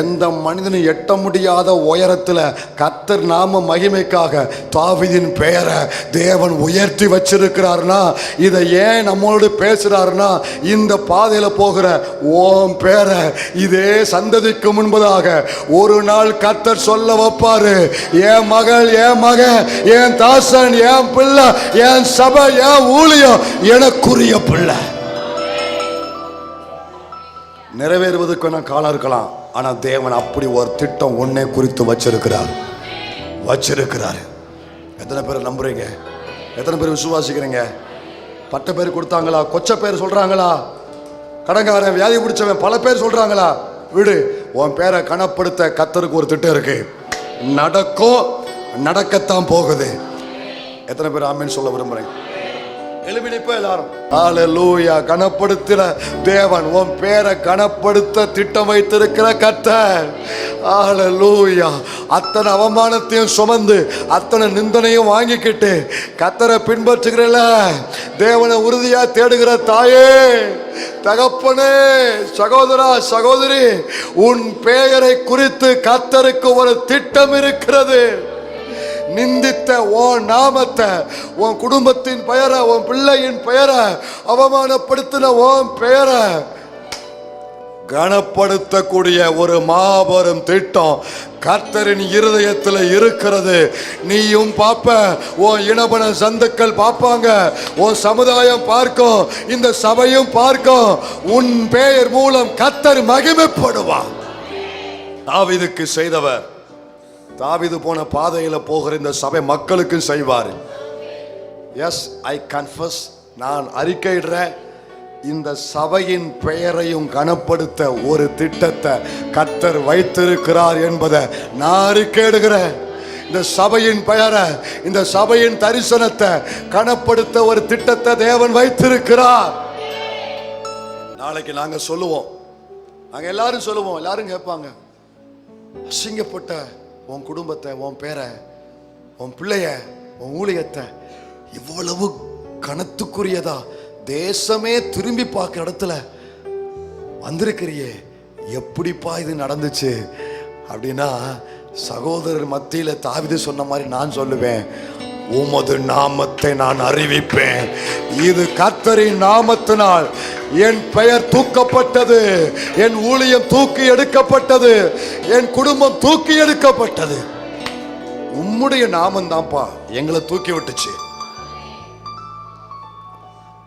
எந்த மனிதனும் எட்ட முடியாத உயரத்தில் கர்த்தர் நாம மகிமைக்காக தாவீதின் பெயரை தேவன் உயர்த்தி வச்சிருக்கிறார்னா, இதை ஏன் நம்மளோடு பேசுறாருன்னா, இந்த பாதையில் போகிற உன் பேரை இதே சந்ததிக்கு முன்பதாக ஒரு நாள் கர்த்தர் சொல்ல வைப்பாரு. என் மகள், என் மகன், என் தாசன், என் பிள்ளை, என் சபை, என் ஊழியம் எனக்குரிய பிள்ளை. நிறைவேறுவதற்கு நான் காலம் இருக்கலாம், ஆனா தேவன் அப்படி ஒரு திட்டம் ஒன்னே குறித்து வச்சிருக்கிறார். எத்தனை பேர் நம்புறீங்க? எத்தனை பேர் விசுவாசிக்கிறீங்க? பட்ட பேர் கொடுத்தாங்களா? கொச்ச பேர் சொல்றாங்களா? கடங்காரன், வியாதி பிடிச்சவன், பல பேர் சொல்றாங்களா? விடு, உன் பேரை கனப்படுத்த கர்த்தருக்கு ஒரு திட்டம் இருக்கு. நடக்கும், நடக்கத்தான் போகுது. எத்தனை பேர் ஆமென் சொல்ல விரும்புறீங்க? எழுப்பி நிற்ப எல்லாரும். ஹல்லேலூயா. கனப்படுத்துற தேவன், உன் பேரை கனப்படுத்த திட்டம் வைத்திருக்கிற கர்த்தர். ஹல்லேலூயா. அத்தனை அவமானத்தையும் சுமந்து அத்தனை நிந்தனையும் வாங்கிக்கிட்டு கர்த்தரை பின்பற்றுகிறல, தேவனை உறுதியா தேடுகிற தாயே, தகப்பனே, சகோதரா, சகோதரி, உன் பெயரை குறித்து கர்த்தருக்கு ஒரு திட்டம் இருக்கிறது. நிந்தித்த உன் நாமத்தை, உன் குடும்பத்தின் பெயரை, உன் பிள்ளையின் பெயரை, அவமானப்படுத்தின உன் பெயரை கனப்படுத்தக்கூடிய ஒரு மாபெரும் திட்டம் கர்த்தரின் இருதயத்தில் இருக்கிறது. நீயும் பாப்ப, உன் இனபன சந்துக்கள் பார்ப்பாங்க, உன் சமுதாயம் பார்க்கும், இந்த சபையும் பார்க்கும். உன் பெயர் மூலம் கர்த்தர் மகிமைப்படுவார். தாவீதுக்கு செய்தவர் தாவீது போன பாதையில் போகிற இந்த சபை மக்களுக்கு செய்வார். எஸ், ஐ கன்ஃபஸ், நான் அறிக்கையிடுறேன், இந்த சபையின் பெயரையும் கனப்படுத்த ஒரு திட்டத்தை கர்த்தர் வைத்திருக்கிறார் என்பதை நான் அறிக்கையிடுகிறேன். இந்த சபையின் பெயரை, இந்த சபையின் தரிசனத்தை கனப்படுத்த ஒரு திட்டத்தை தேவன் வைத்திருக்கிறார். நாளைக்கு நாங்க சொல்லுவோம், நாங்க எல்லாரும் சொல்லுவோம், எல்லாரும் கேட்பாங்க, அசிங்கப்பட்ட உன் குடும்பத்தை, உன் பேரை, உன் பிள்ளைய, உன் ஊழியத்தை இவ்வளவு கனத்துக்குரியதா தேசமே திரும்பி பார்க்கிற இடத்துல வந்திருக்கிறியே, எப்படிப்பா இது நடந்துச்சு அப்படின்னா, சகோதரர் மத்தியில் தாவீது சொன்ன மாதிரி நான் சொல்லுவேன், உமது நாமத்தை நான் அறிவிப்பேன். இது கர்த்தரின் நாமத்தினால் என் பெயர் தூக்கப்பட்டது, என் ஊழியம் தூக்கி எடுக்கப்பட்டது, என் குடும்பம் தூக்கி எடுக்கப்பட்டது. உம்முடைய நாமம் தான்ப்பா எங்களை தூக்கி விட்டுச்சு.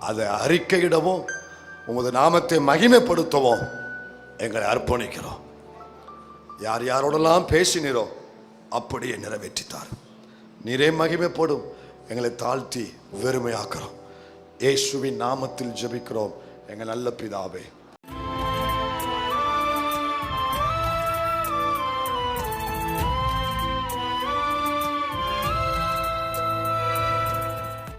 அதை அறிக்கையிடவும் உமது நாமத்தை மகிமைப்படுத்தவும் எங்களை அர்ப்பணிக்கிறோம். யார் யாரோடெல்லாம் பேசினீரோ அப்படியே நிறைவேற்றித்தார். நீரே மகிமைப்படும். எங்களை தாழ்த்தி வெறுமையாக்குறோம். இயேசுவின் நாமத்தில் ஜெபிக்கிறோம் எங்கள் நல்ல பிதாவே.